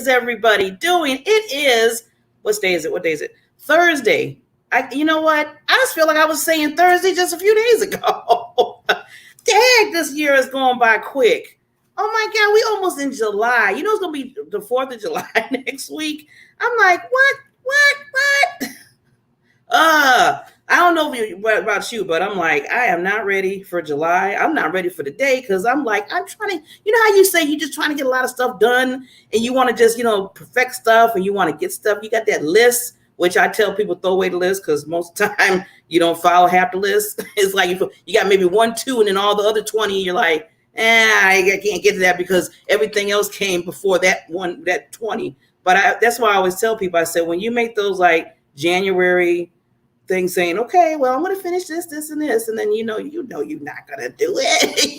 is everybody doing? It is, what day is it? What day is it? Thursday. You know what? I just feel like I was saying Thursday just a few days ago. Dang, this year is going by quick. Oh my God, we almost in July. You know it's gonna be the 4th of July next week. I'm like, what? I don't know about you, but I'm like, I am not ready for July. I'm not ready for the day because I'm like, I'm trying to, you know how you say you're just trying to get a lot of stuff done and you want to just, perfect stuff and you want to get stuff. You got that list, which I tell people throw away the list because most of the time you don't follow half the list. It's like you got maybe 1, 2, and then all the other 20, you're like, I can't get to that because everything else came before that 20. But that's why I always tell people, I said, when you make those like January things saying, okay, well, I'm going to finish this, and this. And then, you're not going to do it.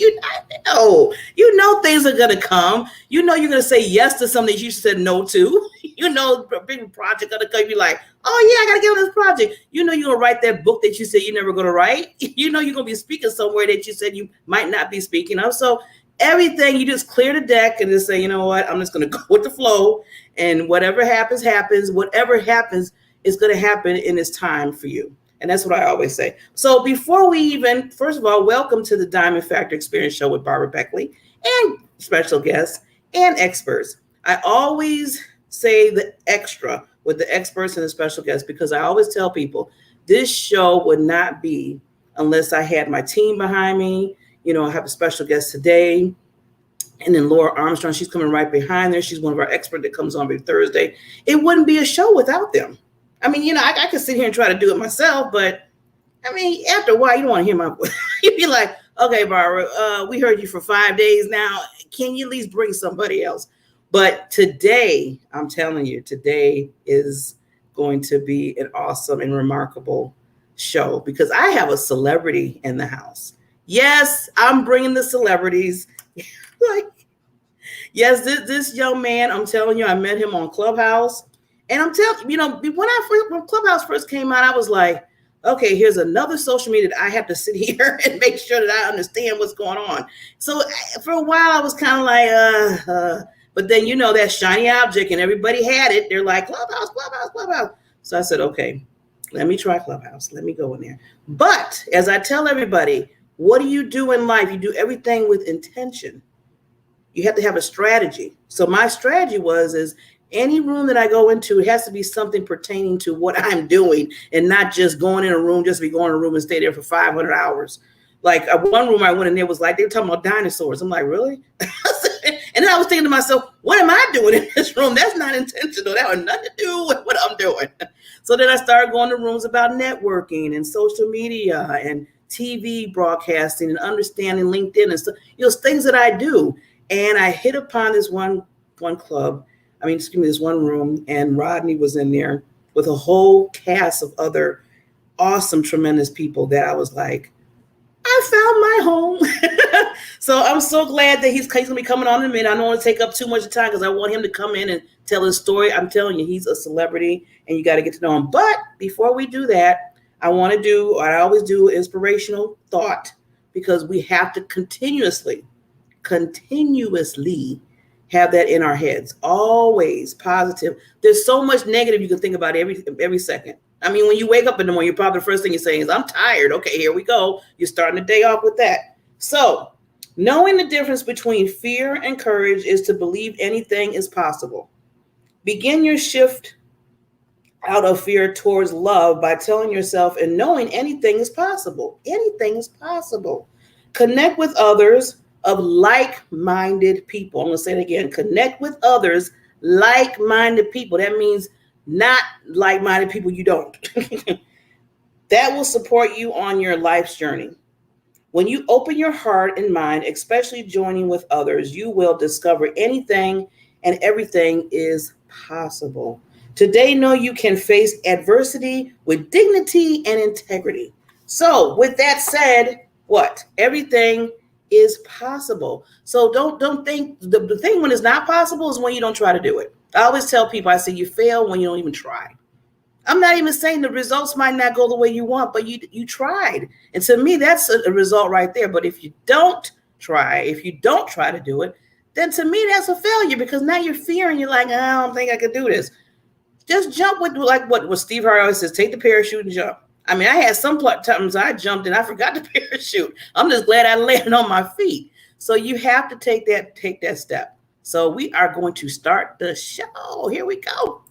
you know things are going to come. You're going to say yes to something that you said no to. A big project going to come. You're like, oh, yeah, I got to get on this project. You're going to write that book that you said you're never going to write. You're going to be speaking somewhere that you said you might not be speaking of. So everything, you just clear the deck and just say, you know what, I'm just going to go with the flow. And whatever happens, happens. Whatever happens, is going to happen in its time for you. And that's what I always say. So before we even, first of all, welcome to the Diamond Factor Experience Show with Barbara Beckley and special guests and experts. I always say the extra with the experts and the special guests because I always tell people this show would not be unless I had my team behind me. I have a special guest today. And then Laura Armstrong, she's coming right behind there. She's one of our experts that comes on every Thursday. It wouldn't be a show without them. I mean, I could sit here and try to do it myself, but I mean, after a while, you don't want to hear my voice. You'd be like, okay, Barbara, we heard you for 5 days now. Can you at least bring somebody else? But today, I'm telling you, today is going to be an awesome and remarkable show because I have a celebrity in the house. Yes, I'm bringing the celebrities. Yes, this young man, I'm telling you, I met him on Clubhouse. And I'm telling you, when Clubhouse first came out, I was like, okay, here's another social media that I have to sit here and make sure that I understand what's going on. So for a while, I was kind of like, but then, that shiny object and everybody had it. They're like, Clubhouse. So I said, okay, let me try Clubhouse. Let me go in there. But as I tell everybody, what do you do in life? You do everything with intention. You have to have a strategy. So my strategy is any room that I go into, it has to be something pertaining to what I'm doing and not just going in a room, just be going in a room and stay there for 500 hours. Like one room I went in there was like, they were talking about dinosaurs. I'm like, really? And then I was thinking to myself, what am I doing in this room? That's not intentional. That had nothing to do with what I'm doing. So then I started going to rooms about networking and social media and TV broadcasting and understanding LinkedIn and stuff, things that I do. And I hit upon this one club. This one room, and Rodney was in there with a whole cast of other awesome, tremendous people that I was like, I found my home. So I'm so glad that he's going to be coming on in a minute. I don't want to take up too much time because I want him to come in and tell his story. I'm telling you, he's a celebrity and you got to get to know him. But before we do that, I want to do what I always do, inspirational thought, because we have to continuously have that in our heads, always positive. There's so much negative you can think about every second. When you wake up in the morning, you're probably the first thing you're saying is, I'm tired. Okay, here we go. You're starting the day off with that. So knowing the difference between fear and courage is to believe anything is possible. Begin your shift out of fear towards love by telling yourself and knowing anything is possible. Anything is possible. Connect with others of like-minded people. I'm going to say it again. Connect with others, like-minded people. That means not like-minded people you don't. That will support you on your life's journey. When you open your heart and mind, especially joining with others, you will discover anything and everything is possible. Today, know you can face adversity with dignity and integrity. So with that said, everything is possible. So don't think the thing when it's not possible is when you don't try to do it. I always tell people, I say you fail when you don't even try. I'm not even saying the results might not go the way you want, but you tried. And to me, that's a result right there. But if you don't try to do it, then to me that's a failure, because now you're fearing. You're like, I don't think I could do this. Just jump with, like what Steve Harvey always says, take the parachute and jump. I mean, I had some times I jumped and I forgot the parachute. I'm just glad I landed on my feet. So you have to take that step. So we are going to start the show. Here we go.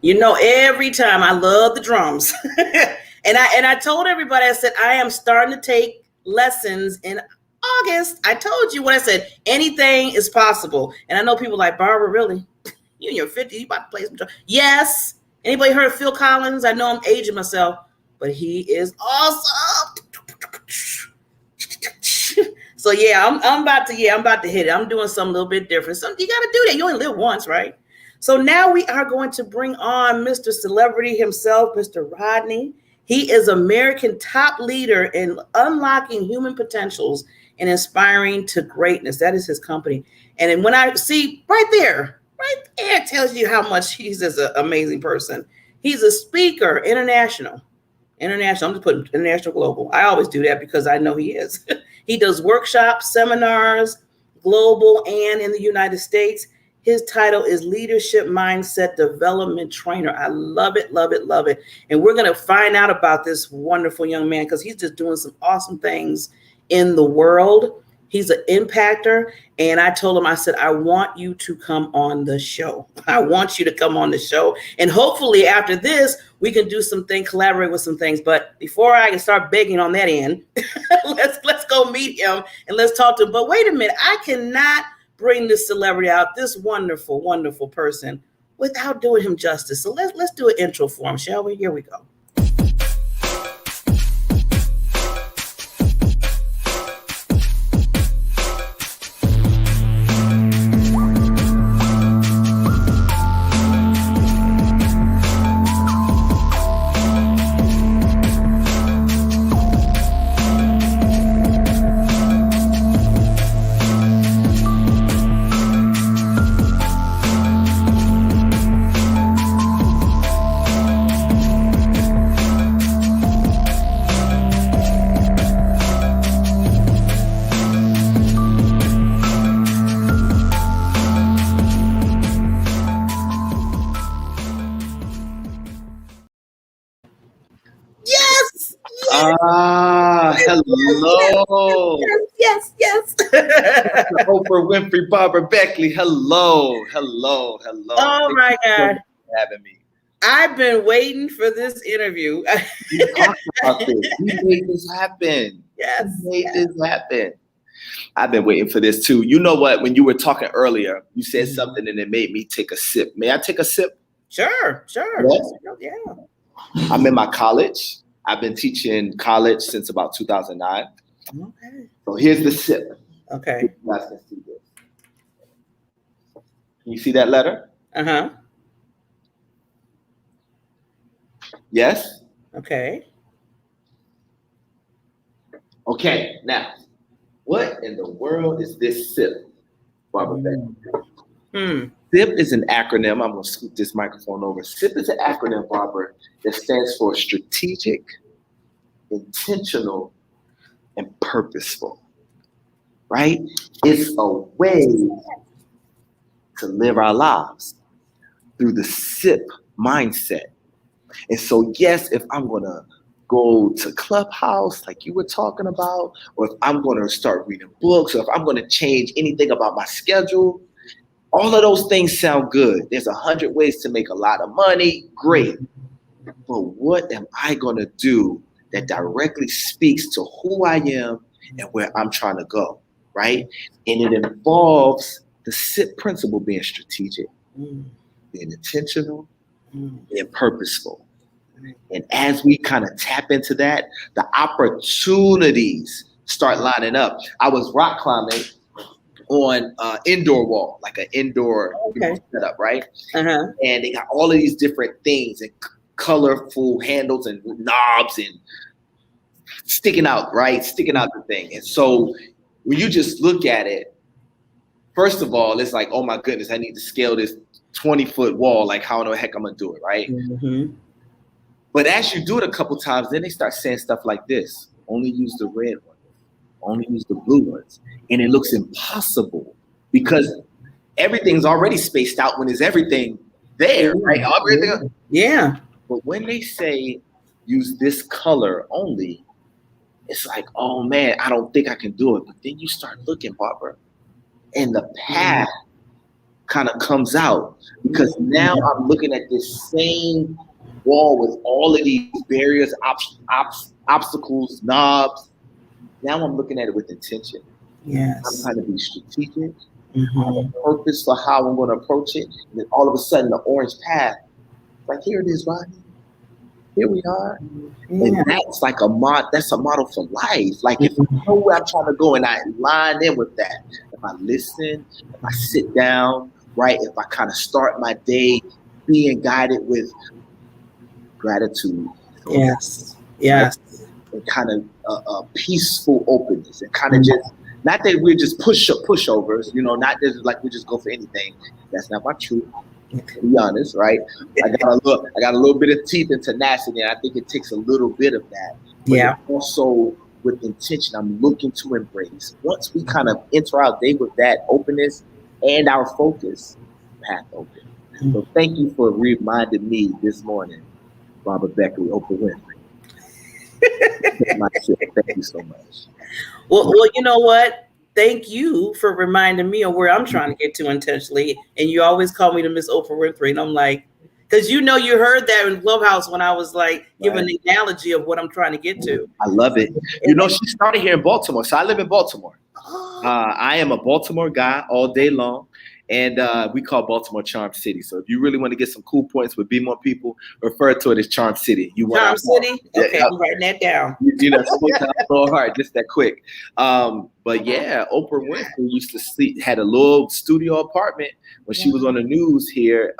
You know, every time I love the drums. and I told everybody, I said, I am starting to take lessons in August. I told you what I said. Anything is possible. And I know people like, Barbara, really? You in your 50s, you about to play some drums? Yes. Anybody heard of Phil Collins? I know I'm aging myself, but he is awesome. So yeah, I'm about to hit it. I'm doing something a little bit different. So you got to do that. You only live once, right? So now we are going to bring on Mr. Celebrity himself, Mr. Rodney. He is American top leader in unlocking human potentials and inspiring to greatness. That is his company. And then when I see right there tells you how much he's an amazing person. He's a speaker, international. I'm just putting international global. I always do that because I know he is. He does workshops, seminars, global and in the United States. His title is Leadership Mindset Development Trainer. I love it, love it, love it. And we're going to find out about this wonderful young man because he's just doing some awesome things in the world. He's an impactor. And I told him, I said, I want you to come on the show. I want you to come on the show. And hopefully after this, we can do something, collaborate with some things. But before I can start begging on that end, let's go meet him and let's talk to him. But wait a minute, I cannot bring this celebrity out, this wonderful, wonderful person, without doing him justice. So let's do an intro for him, shall we? Here we go. Hello. Yes. Oprah Winfrey, Barbara Beckley. Hello. Oh my God. For having me. I've been waiting for this interview. We talked about this. We made this happen. Yes. This happen. I've been waiting for this too. You know what? When you were talking earlier, you said something and it made me take a sip. May I take a sip? Sure. Yes? Yeah. I'm in my college. I've been teaching college since about 2009. Okay. So here's the sip. Okay. You guys can see this. Can you see that letter? Uh-huh. Yes? Okay. Okay, now, what in the world is this SIP, Barbara Beckley? SIP is an acronym. I'm going to scoot this microphone over. SIP is an acronym, Barbara, that stands for strategic, intentional, and purposeful, right? It's a way to live our lives through the SIP mindset. And so, yes, if I'm going to go to Clubhouse like you were talking about, or if I'm going to start reading books, or if I'm going to change anything about my schedule. All of those things sound good. There's 100 ways to make a lot of money. Great. But what am I going to do that directly speaks to who I am and where I'm trying to go, right? And it involves the SIP principle being strategic, being intentional, being purposeful. And as we kind of tap into that, the opportunities start lining up. I was rock climbing on indoor wall, like an indoor setup, right? And they got all of these different things and colorful handles and knobs and sticking out, right? Sticking out the thing. And so when you just look at it, first of all, it's like, oh my goodness, I need to scale this 20-foot wall. Like, how in the heck I'm gonna do it, right? But as you do it a couple times, then they start saying stuff like this: only use the red one, only use the blue ones. And it looks impossible because everything's already spaced out when there's everything there, right? Everything. Yeah. But when they say use this color only, it's like, oh man, I don't think I can do it. But then you start looking, Barbara, and the path kind of comes out, because now I'm looking at this same wall with all of these barriers, obstacles, knobs. Now I'm looking at it with intention. Yes. I'm trying to be strategic. I have a purpose for how I'm going to approach it. And then all of a sudden, the orange path, like, here it is, Rodney. Here we are. And that's like that's a model for life. Like, if I know where I'm trying to go and I line in with that, if I listen, if I sit down, right, if I kind of start my day being guided with gratitude. Yes. And kind of a peaceful openness, and kind of just, not that we're just pushovers, not just like we just go for anything. That's not my truth, to be honest, right? I got a little bit of teeth and tenacity, and I think it takes a little bit of that. But also with intention, I'm looking to embrace. Once we kind of enter our day with that openness and our focus, path open. So thank you for reminding me this morning, Robert Beckley, Oprah Winfrey. Thank you so much. Well, you know what? Thank you for reminding me of where I'm trying to get to intentionally. And you always call me the Miss Oprah Winfrey. And I'm like, because you heard that in Clubhouse when I was like giving the analogy of what I'm trying to get to. I love it. She started here in Baltimore. So I live in Baltimore. I am a Baltimore guy all day long. And we call Baltimore Charm City. So if you really want to get some cool points with Be More People, refer to it as Charm City. Charm City? Okay, I'm writing that down. Sometimes a little hard, just that quick. But yeah, Oprah Winfrey used to had a little studio apartment when she was on the news here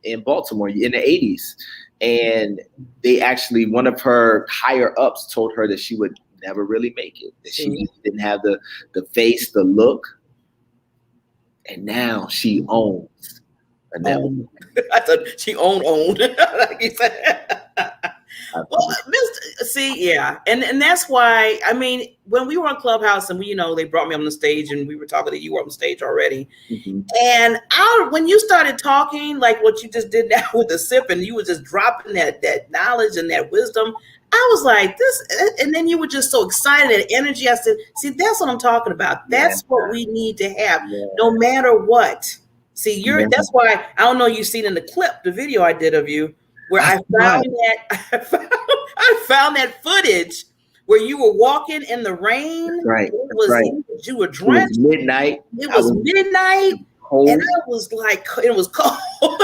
in Baltimore in the 80s. And they actually, one of her higher ups told her that she would never really make it, that she didn't have the face, the look. And now she owns a network. I thought she owned, like you said. Well, and that's why, I mean, when we were on Clubhouse and they brought me on the stage and we were talking to you on the stage already. And when you started talking, like what you just did now with the sip, and you were just dropping that knowledge and that wisdom, I was like, this, and then you were just so excited and energy. I said, see, that's what I'm talking about. That's what we need to have, no matter what. See, that's why, I don't know, you've seen in the clip, the video I did of you, where I found that footage where you were walking in the rain. Right. You were drenched. It was midnight. Midnight. Cold. And I was like, it was cold.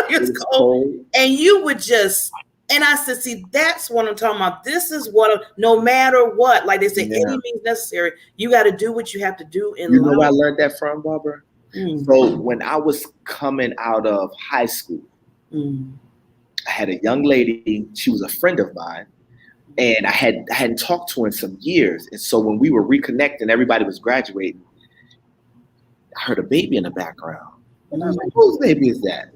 It was cold. And you would just, and I said, see, that's what I'm talking about. This is no matter what, like they say, any means necessary, you got to do what you have to do in life. You know where I learned that from, Barbara? So when I was coming out of high school, I had a young lady, she was a friend of mine, and I hadn't talked to her in some years. And so when we were reconnecting, everybody was graduating, I heard a baby in the background. And I was like, whose baby is that?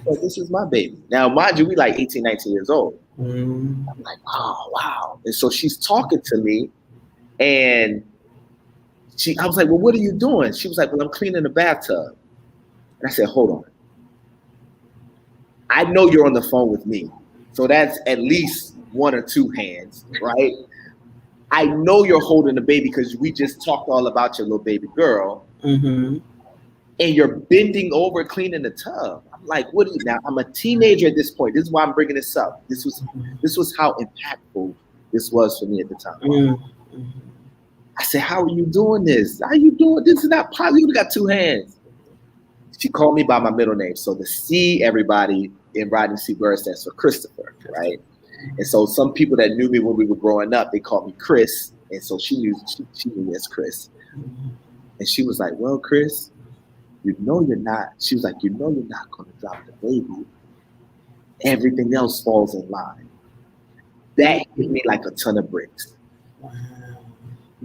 Well, this is my baby. Now, mind you, we like 18, 19 years old. I'm like, oh, wow. And so she's talking to me, and I was like, well, what are you doing? She was like, well, I'm cleaning the bathtub. And I said, hold on. I know you're on the phone with me. So that's at least one or two hands, right? I know you're holding the baby because we just talked all about your little baby girl. Mm-hmm. And you're bending over cleaning the tub. I'm like, what are you now? I'm a teenager at this point. This is why I'm bringing this up. This was how impactful this was for me at the time. Mm-hmm. I said, how are you doing this? How are you doing? This is not possible. You got two hands. She called me by my middle name. So the C, everybody in Rodney C. Burris stands for Christopher, right? And so some people that knew me when we were growing up, they called me Chris. And so she knew me as Chris. And she was like, well, Chris, you know you're not. She was like, you know you're not going to drop the baby. Everything else falls in line. That hit me like a ton of bricks. Wow.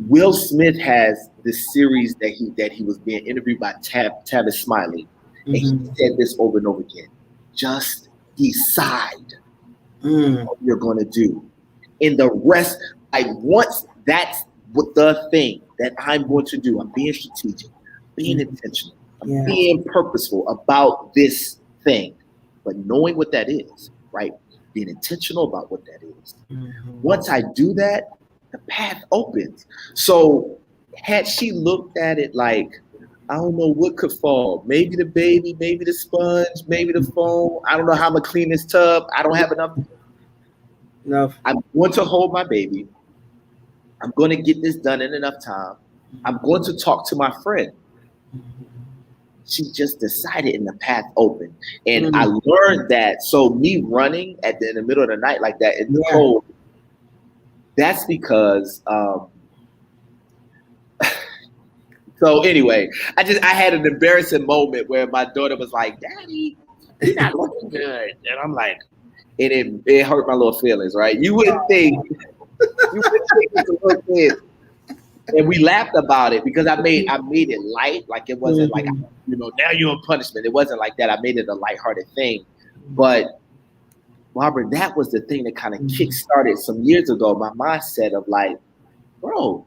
Will Smith has this series that he was being interviewed by Tavis Smiley, and he said this over and over again. Just decide what you're going to do. And the rest, once that's what the thing that I'm going to do, I'm being strategic, being intentional, being purposeful about this thing, but knowing what that is, right? Being intentional about what that is. Once I do that, the path opens. So had she looked at it like, I don't know what could fall, maybe the baby, maybe the sponge, maybe the phone, I don't know how I'm gonna clean this tub, I don't have enough. No. I'm going to hold my baby. I'm going to get this done in enough time. I'm going to talk to my friend. She just decided and the path opened. And I learned that. So me running in the middle of the night like that in the cold, that's because so anyway, I had an embarrassing moment where my daughter was like, Daddy, you're not looking good. And I'm like, it hurt my little feelings, right? You wouldn't think it's a little kid. And we laughed about it because I made it light. Like it wasn't like, now you're in punishment. It wasn't like that. I made it a lighthearted thing. But Barbara, that was the thing that kind of kick-started some years ago, my mindset of like, bro,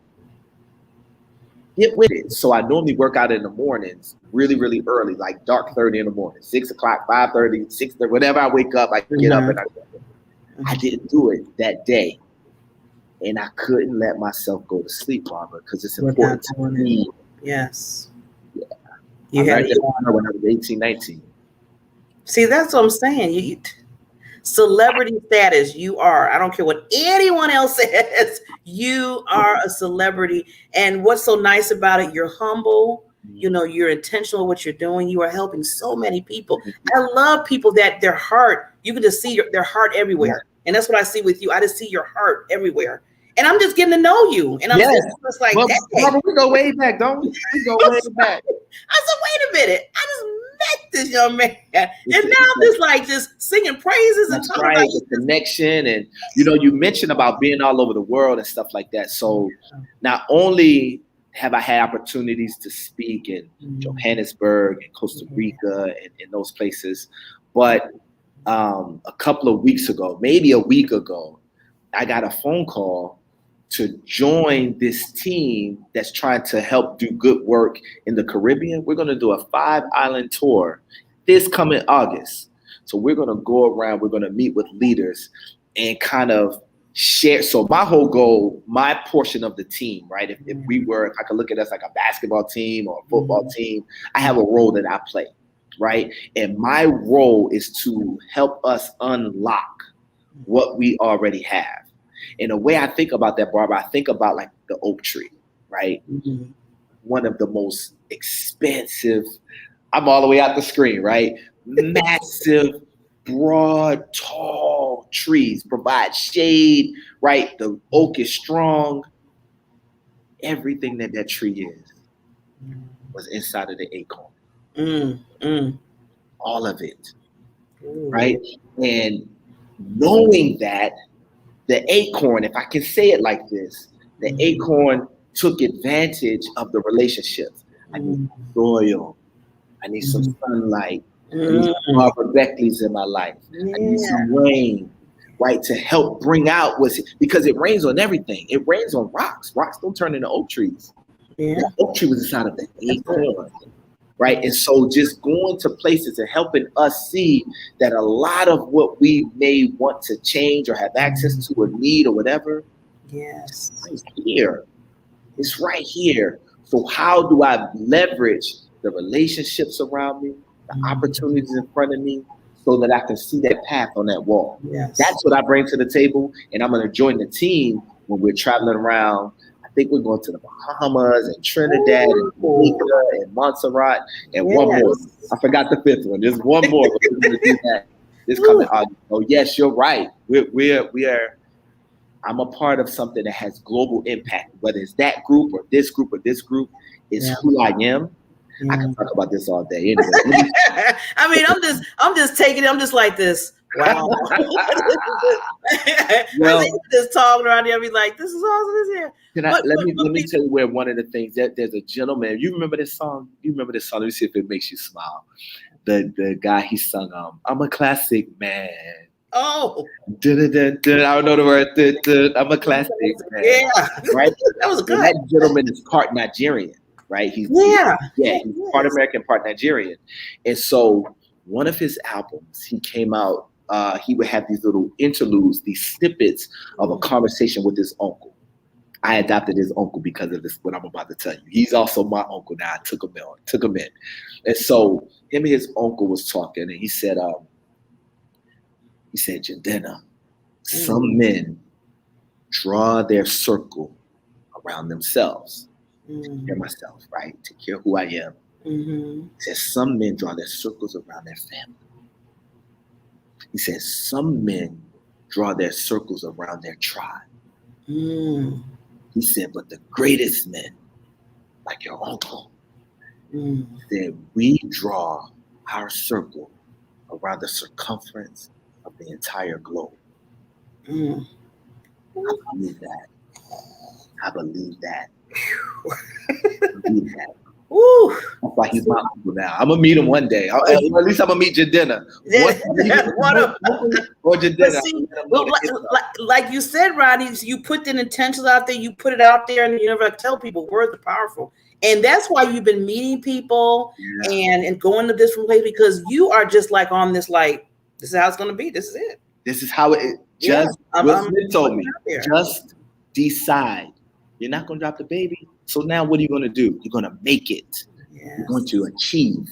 get with it. So I normally work out in the mornings really, really early, like dark 30 in the morning, 6 o'clock, 5:30, 6:30, whenever I wake up, I get up and I didn't do it that day. And I couldn't let myself go to sleep, Barbara, because it's important to me. Yes. Yeah. You had it when I was 18, 19. See, that's what I'm saying. Celebrity status, you are. I don't care what anyone else says. You are a celebrity. And what's so nice about it, you're humble. You're intentional with what you're doing. You are helping so many people. I love people that their heart, you can just see their heart everywhere. And that's what I see with you. I just see your heart everywhere. And I'm just getting to know you. And I'm just like, Barbara, we go way back, don't we? We go way back. I said, wait a minute. I just met this young man. And now I'm just singing praises and talking about the connection. And, you mentioned about being all over the world and stuff like that. So not only have I had opportunities to speak in Johannesburg and Costa Rica and in those places, but a couple of weeks ago, maybe a week ago, I got a phone call to join this team that's trying to help do good work in the Caribbean. We're going to do a 5-island tour this coming August. So we're going to go around, we're going to meet with leaders and kind of share. So my whole goal, my portion of the team, right? If I could look at us like a basketball team or a football team, I have a role that I play, right? And my role is to help us unlock what we already have. And the way I think about that, Barbara, I think about like the oak tree, right? One of the most expensive, I'm all the way out the screen, right? Massive, broad, tall trees provide shade, right? The oak is strong. Everything that tree is was inside of the acorn. All of it, right? And knowing that the acorn, if I can say it like this, the acorn took advantage of the relationships. I need soil. I need some sunlight. I need some Barbara Beckleys in my life. I need some rain, right, to help bring out because it rains on everything. It rains on rocks. Rocks don't turn into oak trees. The oak tree was inside of the acorn. right? And so just going to places and helping us see that a lot of what we may want to change or have access to or need or whatever, yes, is right here. It's right here. So how do I leverage the relationships around me, the opportunities in front of me, so that I can see that path on that wall? yes. That's what I bring to the table, and I'm going to join the team when we're traveling around. I think we're going to the Bahamas and Trinidad and Jamaica and Montserrat and one more. I forgot the fifth one. There's one more, but we're going to do that this coming August. Oh yes, you're right. We are. I'm a part of something that has global impact, whether it's that group or this group or this group. It's who I am. I can talk about this all day. Anyway, I mean, I'm just taking it. I'm just like this. Wow. Well, just talking around here, I'll be like, this is awesome. Let me tell you where one of the things that there's a gentleman. You remember this song? Let me see if it makes you smile. The guy he sung I'm a classic man. Oh, I don't know the word. I'm a classic man. Yeah, right. That was good. That gentleman is part Nigerian, right? He's part American, part Nigerian. And so one of his albums, he came out. He would have these little interludes, these snippets of a conversation with his uncle. I adopted his uncle because of this. What I'm about to tell you. He's also my uncle now. I took him in, and so him and his uncle was talking, and he said, Jadena, some men draw their circle around themselves. Take care of myself, right? Take care of who I am. He says some men draw their circles around their family. He says some men draw their circles around their tribe. He said, but the greatest men, like your uncle, said we draw our circle around the circumference of the entire globe. I believe that. I believe that. Woo. That's why he's my uncle now. I'm gonna meet him one day. At least I'm gonna meet Jadena. What up? Or Jadena. Like you said, Rodney, you put the intentions out there. You put it out there, and you never tell people words are powerful. And that's why you've been meeting people and going to different places, because you are just like on this, like, this is how it's gonna be. This is it. This is how it. Just Will Smith told me. Just decide. You're not gonna drop the baby. So now what are you going to do? You're going to make it. You're going to achieve.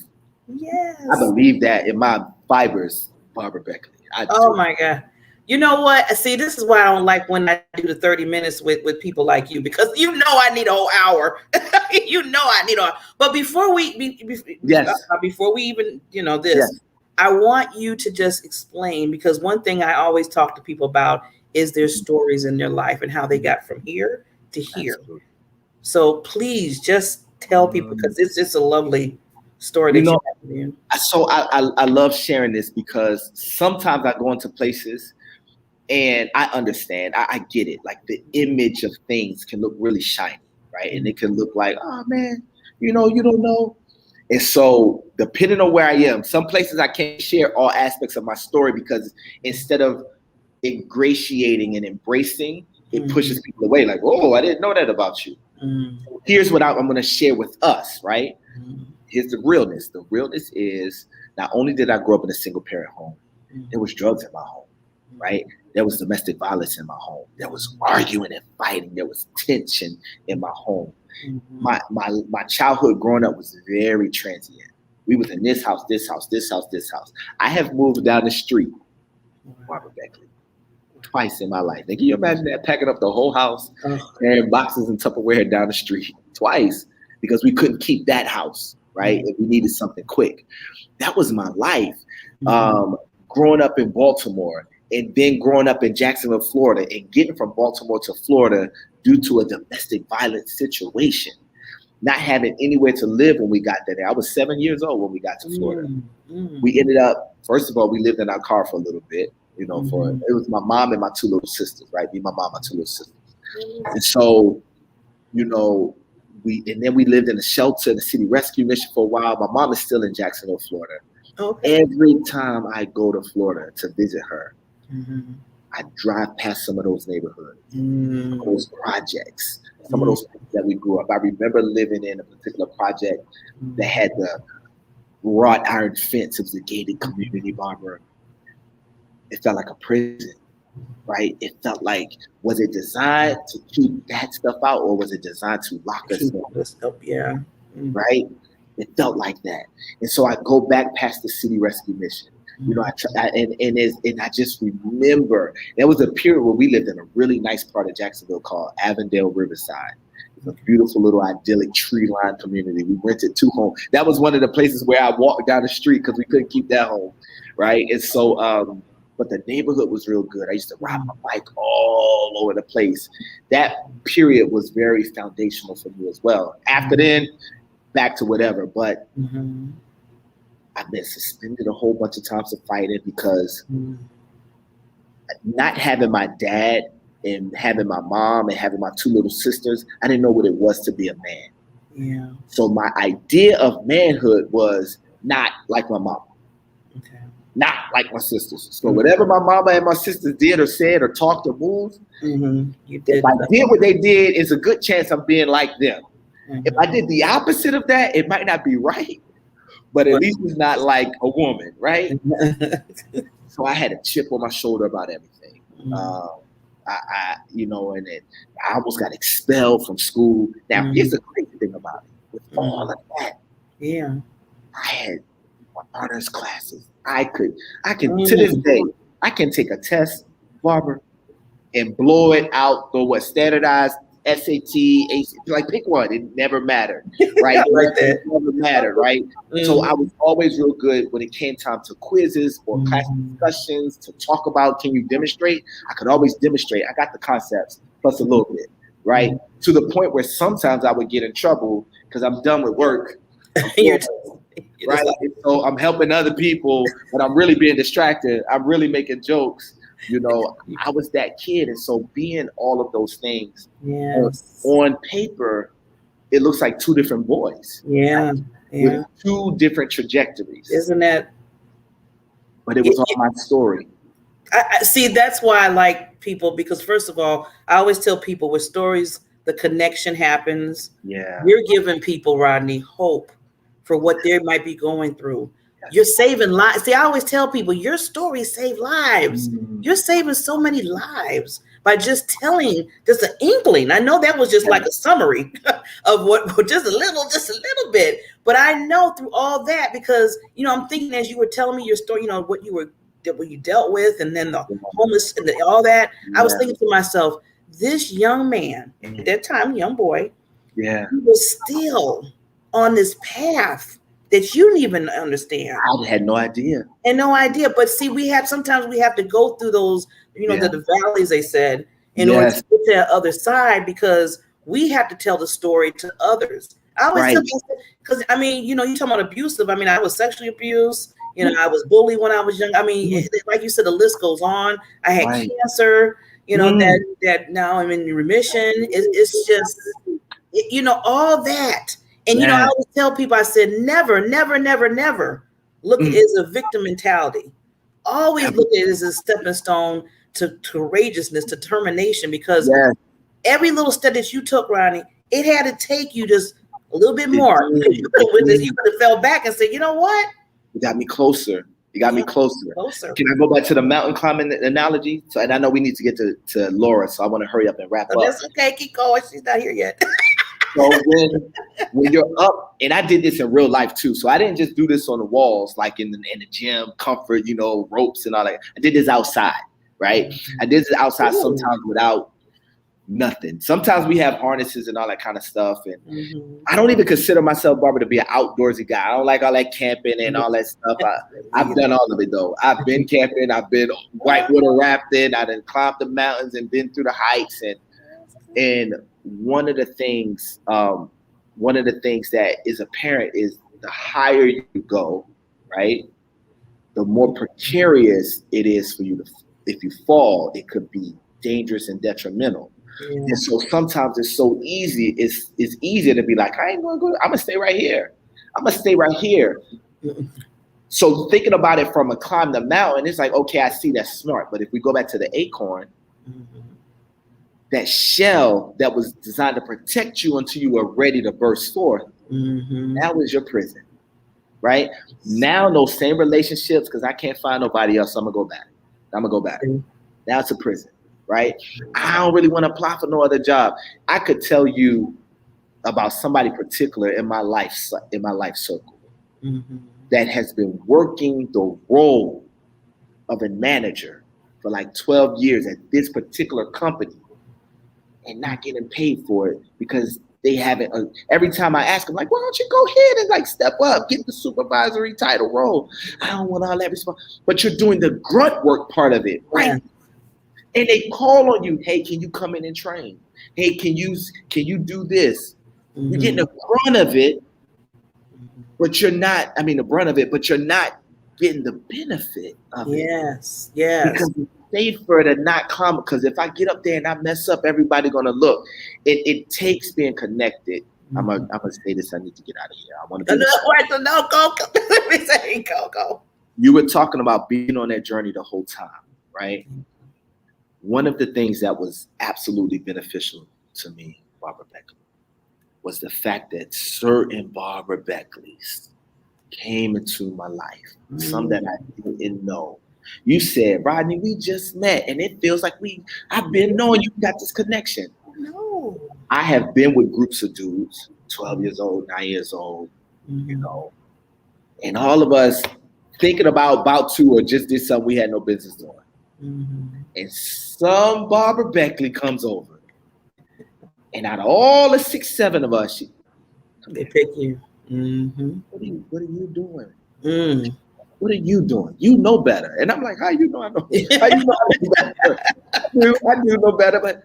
Yes. I believe that in my fibers, Barbara Beckley. My God. You know what? See, this is why I don't like when I do the 30 minutes with people like you, because I need a whole hour. I need a. But before we even, I want you to just explain, because one thing I always talk to people about is their stories in their life and how they got from here to here. Absolutely. So please just tell people, because it's a lovely story that you have. So I love sharing this, because sometimes I go into places and I understand. I get it. Like the image of things can look really shiny, right? And it can look like, oh man, you don't know. And so depending on where I am, some places I can't share all aspects of my story, because instead of ingratiating and embracing, it pushes people away. Like, oh, I didn't know that about you. Here's what I'm going to share with us, right? Here's the realness. The realness is, not only did I grow up in a single parent home, there was drugs in my home, right? There was domestic violence in my home. There was arguing and fighting. There was tension in my home. My childhood growing up was very transient. We was in this house, this house, this house, this house. I have moved down the street, Barbara Beckley, twice in my life. Now, can you imagine that? Packing up the whole house, carrying boxes and Tupperware down the street twice, because we couldn't keep that house, right? If we needed something quick. That was my life. Growing up in Baltimore, and then growing up in Jacksonville, Florida, and getting from Baltimore to Florida due to a domestic violence situation. Not having anywhere to live when we got there. I was 7 years old when we got to Florida. We ended up, first of all, we lived in our car for a little bit. It was my mom and my two little sisters, right? Me, my mom, my two little sisters. And so, we lived in a shelter, the city rescue mission for a while. My mom is still in Jacksonville, Florida. Okay. Every time I go to Florida to visit her, I drive past some of those neighborhoods, some of those projects, some of those places that we grew up. I remember living in a particular project that had wrought iron fence. It was a gated community, Barbara. It felt like a prison, right? It felt like, was it designed to keep that stuff out, or was it designed to lock us in? Yeah. Right? It felt like that. And so I go back past the city rescue mission. You know, I just remember there was a period where we lived in a really nice part of Jacksonville called Avondale Riverside. It's a beautiful little idyllic tree-lined community. We rented 2 homes. That was one of the places where I walked down the street because we couldn't keep that home, right? And so, but the neighborhood was real good. I used to ride my bike all over the place. That period was very foundational for me as well. After then, back to whatever, but I've been suspended a whole bunch of times for fighting because not having my dad and having my mom and having my 2 little sisters, I didn't know what it was to be a man. Yeah. So my idea of manhood was not like my mom, not like my sisters. So whatever my mama and my sisters did or said or talked or moved, if I did what they did, it's a good chance I'm being like them. If I did the opposite of that, it might not be right, but at least it's not like a woman, right? So I had a chip on my shoulder about everything. And then I almost got expelled from school. Now, here's the crazy thing about it. With all of that, I had my honors classes. I can to this day, I can take a test, Barbara, and blow it out, go standardized SAT, ACT, like pick one. It never mattered, right? It never mattered, right? So I was always real good when it came time to quizzes or class discussions to talk about, can you demonstrate? I could always demonstrate. I got the concepts plus a little bit, right? To the point where sometimes I would get in trouble because I'm done with work. Right? And so I'm helping other people, but I'm really being distracted. I'm really making jokes. You know, I was that kid. And so being all of those things on paper, it looks like 2 different boys. With 2 different trajectories. Isn't that? But it was all my story. I see, that's why I like people, because first of all, I always tell people with stories, the connection happens. You're giving people, Rodney, hope for what they might be going through. You're saving lives. See, I always tell people your story saved lives. You're saving so many lives by just telling just an inkling. I know that was just like a summary of what, just a little bit. But I know through all that, because, I'm thinking as you were telling me your story, what you dealt with, and then the homeless and all that. I was thinking to myself, this young man, at that time, young boy, he was still on this path that you didn't even understand. I had no idea. But see, sometimes we have to go through those, the valleys, they said, in order to get to the other side, because we have to tell the story to others. I always tell people, because you talking about abusive. I was sexually abused. I was bullied when I was young. Like you said, the list goes on. I had cancer. That now I'm in remission. It's just, all that. And, I always tell people, I said, never, never, never, never look at it as a victim mentality. Always look at it as a stepping stone to courageousness, determination, because every little step that you took, Rodney, it had to take you just a little bit more. You could have fell back and said, you know what? You got me closer. Can I go back to the mountain climbing analogy? So, and I know we need to get to Laura, so I want to hurry up and wrap up. That's okay. Keep going. She's not here yet. So when you're up, and I did this in real life too. So I didn't just do this on the walls, like in the gym, comfort, ropes and all that. I did this outside, right? I did this outside sometimes without nothing. Sometimes we have harnesses and all that kind of stuff. And I don't even consider myself, Barbara, to be an outdoorsy guy. I don't like all that camping and all that stuff. I've done all of it though. I've been camping. I've been whitewater rafting. I done climbed the mountains and been through the hikes. And one of the things that is apparent is the higher you go, right, the more precarious it is for you to, if you fall, it could be dangerous and detrimental. And so sometimes it's so easy, it's easier to be like, I ain't gonna go, I'm gonna stay right here. So thinking about it from a climb the mountain, it's like, okay, I see that's smart. But if we go back to the acorn, that shell that was designed to protect you until you were ready to burst forth, that was your prison. right? Now those same relationships, because I can't find nobody else, so I'm gonna go back. Now it's a prison, right? I don't really want to apply for no other job. I could tell you about somebody particular in my life circle that has been working the role of a manager for like 12 years at this particular company and not getting paid for it because they haven't. Every time I ask them, like, why don't you go ahead and like step up, get the supervisory title role? I don't want all that response, but you're doing the grunt work part of it, right? Yeah. And they call on you, hey, can you come in and train? Hey, can you do this? You're getting the brunt of it, but you're not. I mean, the brunt of it, but you're not getting the benefit of it. Yes. Because it's safer to not come. Because if I get up there and I mess up, everybody gonna look. It takes being connected. I'm gonna say this. I need to get out of here. I want to. No, go. Let me say, go. You were talking about being on that journey the whole time, right? One of the things that was absolutely beneficial to me, Barbara Beckley, was the fact that certain Barbara Beckleys came into my life, some that I didn't know. You said, Rodney, we just met, and it feels like I've been knowing you got this connection. No. I have been with groups of dudes, 12 years old, 9 years old, you know, and all of us thinking about to or just did something we had no business doing. And some Barbara Beckley comes over, and out of all the 6, 7 of us, they pick you. What are you doing? What are you doing? You know better. And I'm like, how you know I know? How you know I know better? I do know better, but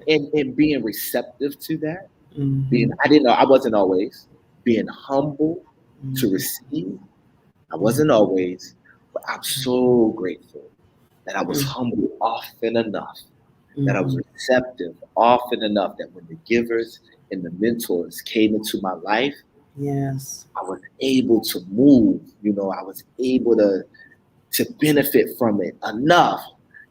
and being receptive to that, I didn't know, I wasn't always being humble to receive. I wasn't always, but I'm so grateful that I was humble often enough, that I was receptive often enough that when the givers and the mentors came into my life, yes, I was able to move, you know, I was able to benefit from it enough.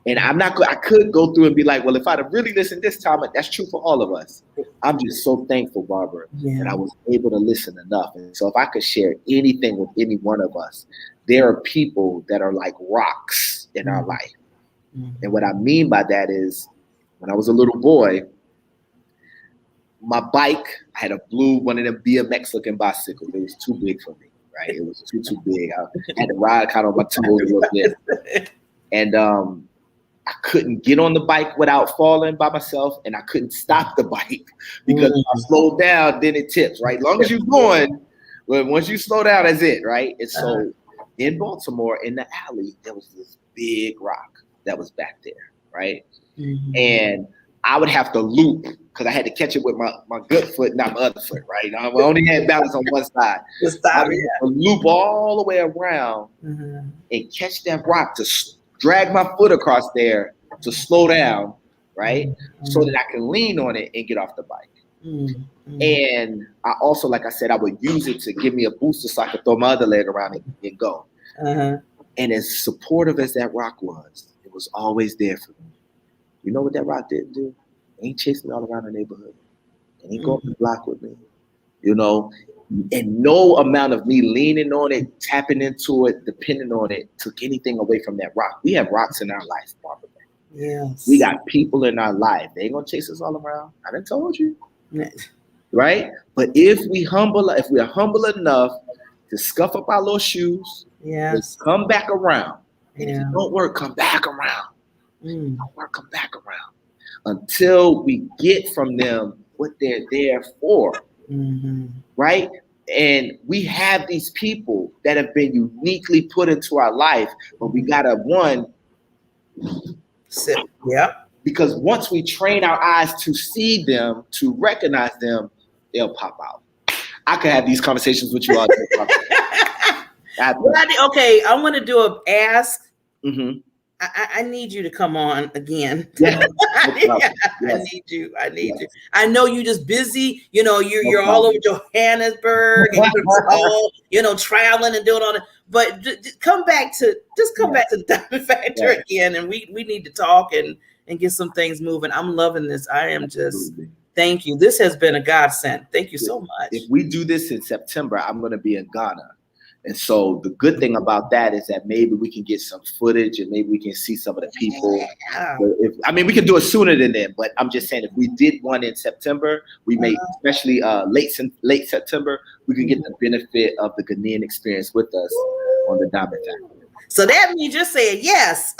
And I could go through and be like, well, if I'd have really listened this time, that's true for all of us. I'm just so thankful, Barbara, that I was able to listen enough. And so if I could share anything with any one of us, there are people that are like rocks in our life. And what I mean by that is, when I was a little boy, my bike, I had a blue, one of them BMX looking bicycles. It was too big for me, right? It was too big. I had to ride kind of on my toes a little bit. And I couldn't get on the bike without falling by myself, and I couldn't stop the bike because if I slowed down, then it tips, right? As long as you're going, well, once you slow down, that's it, right? And so in Baltimore, in the alley, there was this big rock that was back there, right? And I would have to loop because I had to catch it with my good foot, not my other foot, right? I only had balance on one side. I would have to loop all the way around and catch that rock to drag my foot across there to slow down, right? So that I can lean on it and get off the bike. And I also, like I said, I would use it to give me a booster so I could throw my other leg around it and go. And as supportive as that rock was, it was always there for me. You know what that rock didn't do? It ain't chasing me all around the neighborhood. It ain't going up the block with me. You know, and no amount of me leaning on it, tapping into it, depending on it, took anything away from that rock. We have rocks in our life, Barbara. Yes. We got people in our life. They ain't gonna chase us all around. I done told you. Right? But if we're humble enough to scuff up our little shoes, come back around. And if it don't work, come back around. Don't work, come back around. Until we get from them what they're there for. Right? And we have these people that have been uniquely put into our life, but we gotta because once we train our eyes to see them, to recognize them, they'll pop out. I could have these conversations with you all day. Okay, I want to do a ask. I need you to come on again. Yeah. I need you. I know you're just busy. You know, you're all over Johannesburg, and you're traveling and doing all that. But just come back to the Diamond Factor again, and we need to talk and get some things moving. I'm loving this. I am just Thank you. This has been a godsend. Thank you so much. If we do this in September, I'm going to be in Ghana. And so the good thing about that is that maybe we can get some footage and maybe we can see some of the people. Yeah. We can do it sooner than then, but I'm just saying if we did one in September, we may, especially late September, we can get the benefit of the Ghanaian experience with us on the Diamond Factory. So that means you're saying yes.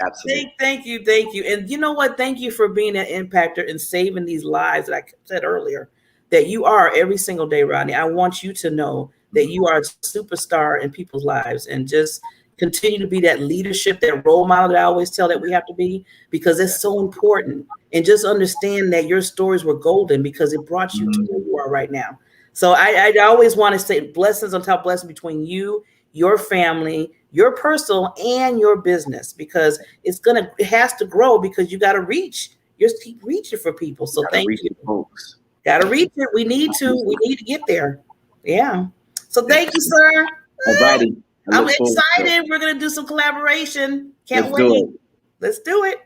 Absolutely. Thank you. And you know what? Thank you for being an impactor and saving these lives, like I said earlier, that you are every single day, Rodney. I want you to know that you are a superstar in people's lives, and just continue to be that leadership, that role model that I always tell that we have to be, because it's so important. And just understand that your stories were golden because it brought you to where you are right now. So I always want to say blessings on top of blessings between you, your family, your personal, and your business, because it has to grow, because you got to reach. You just keep reaching for people. So thank you. Folks. Got to reach it. We need to get there. Yeah. So thank you, sir. All righty. I'm excited. We're going to do some collaboration. Can't wait. Let's do it.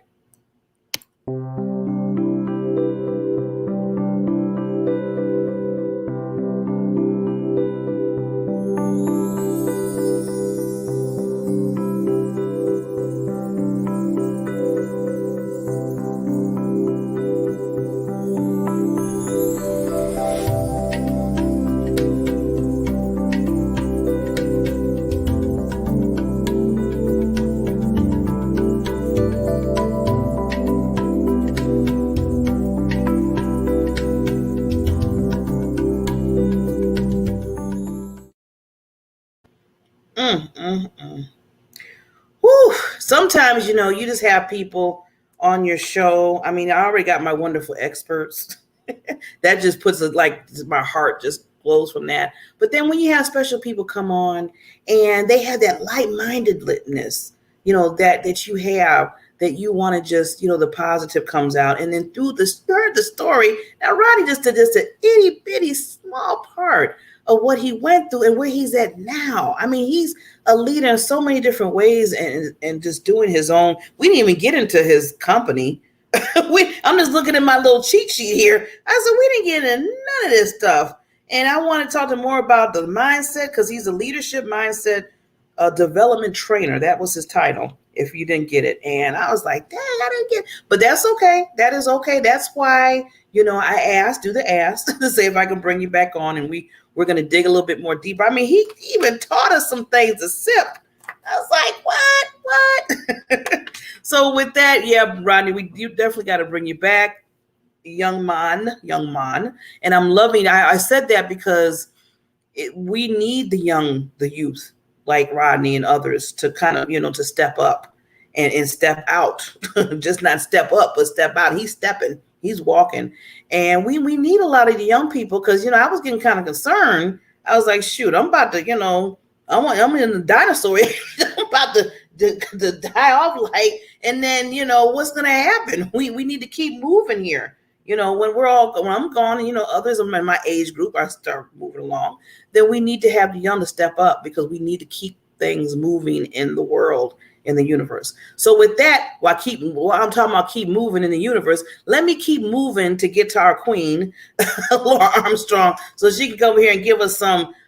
Whew. Sometimes, you just have people on your show. I mean, I already got my wonderful experts. That just puts it like my heart just glows from that. But then when you have special people come on and they have that light-mindedness, that you have, that you want to just, the positive comes out. And then through the story, now Rodney just did this an itty bitty small part of what he went through and where he's at now. I mean, he's a leader in so many different ways and just doing his own. We didn't even get into his company. I'm just looking at my little cheat sheet here. I said, we didn't get into none of this stuff. And I want to talk to him more about the mindset, because he's a leadership mindset development trainer. That was his title, if you didn't get it. And I was like, dang, I didn't get it. But that's okay. That is okay. That's why, I do the ask to say if I can bring you back on, and we're going to dig a little bit more deeper. I mean, he even taught us some things to sip. I was like, what? So with that, yeah, Rodney, you definitely got to bring you back, young man. And I'm loving, I said that because we need the youth like Rodney and others to kind of, to step up and step out, just not step up, but step out. He's stepping, he's walking. And we need a lot of the young people, because, I was getting kind of concerned. I was like, shoot, I'm about to, I'm in the dinosaur age. I'm about to die off, and then, what's going to happen? We need to keep moving here. When I'm gone, and, others in my age group, I start moving along, then we need to have the young to step up, because we need to keep things moving in the world, in the universe. So with that, while I'm talking about keep moving in the universe, let me keep moving to get to our queen, Laura Armstrong, so she can come over here and give us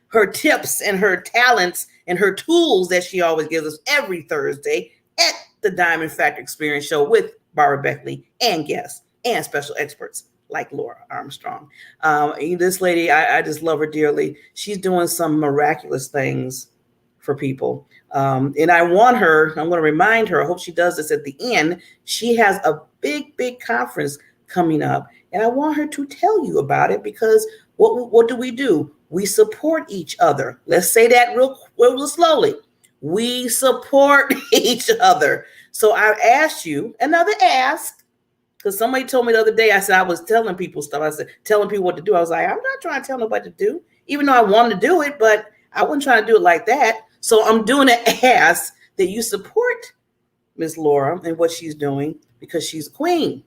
her tips and her talents and her tools that she always gives us every Thursday at the Diamond Factory Experience Show with Barbara Beckley and guests and special experts like Laura Armstrong. This lady, I just love her dearly. She's doing some miraculous things for people. And I'm going to remind her, I hope she does this at the end. She has a big, big conference coming up, and I want her to tell you about it, because what do? We support each other. Let's say that real slowly. We support each other. So I asked you another ask, because somebody told me the other day, I said I was telling people stuff. I said, telling people what to do. I was like, I'm not trying to tell nobody to do, even though I wanted to do it, but I wasn't trying to do it like that. So I'm doing an ask that you support Miss Laura and what she's doing, because she's a queen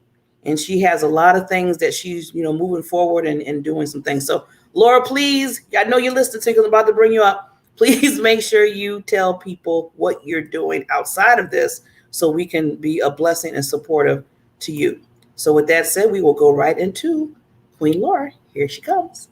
and she has a lot of things that she's, moving forward and doing some things. So Laura, please, I know you're listening to me because I'm about to bring you up. Please make sure you tell people what you're doing outside of this, so we can be a blessing and supportive to you. So with that said, we will go right into Queen Laura. Here she comes.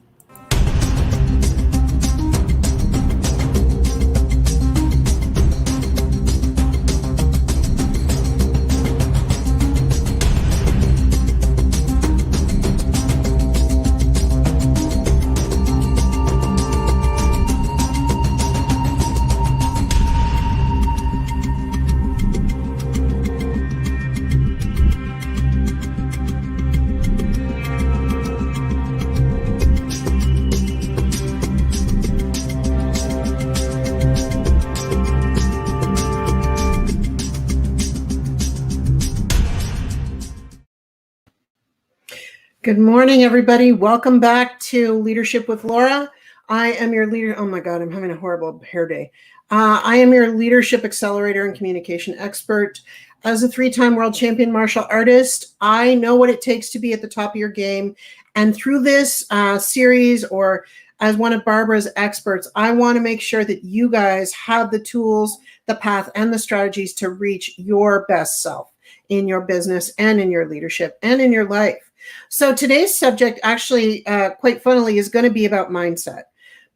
Good morning, everybody. Welcome back to Leadership with Laura. I am your leader. Oh my God, I'm having a horrible hair day. I am your leadership accelerator and communication expert. As a 3-time world champion martial artist, I know what it takes to be at the top of your game. And through this series, or as one of Barbara's experts, I want to make sure that you guys have the tools, the path, and the strategies to reach your best self in your business and in your leadership and in your life. So today's subject actually, quite funnily, is going to be about mindset.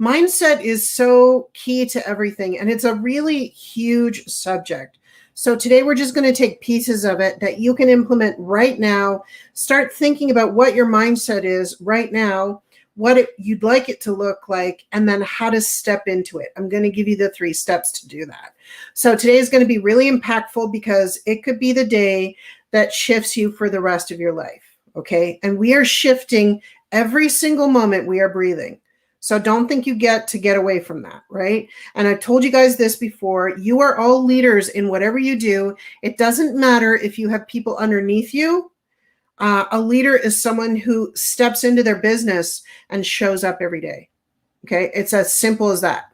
Mindset is so key to everything, and it's a really huge subject. So today we're just going to take pieces of it that you can implement right now. Start thinking about what your mindset is right now, what you'd like it to look like, and then how to step into it. I'm going to give you the 3 steps to do that. So today is going to be really impactful because it could be the day that shifts you for the rest of your life. Okay. And we are shifting every single moment we are breathing. So don't think you get to get away from that. Right. And I've told you guys this before. You are all leaders in whatever you do. It doesn't matter if you have people underneath you. A leader is someone who steps into their business and shows up every day. Okay. It's as simple as that.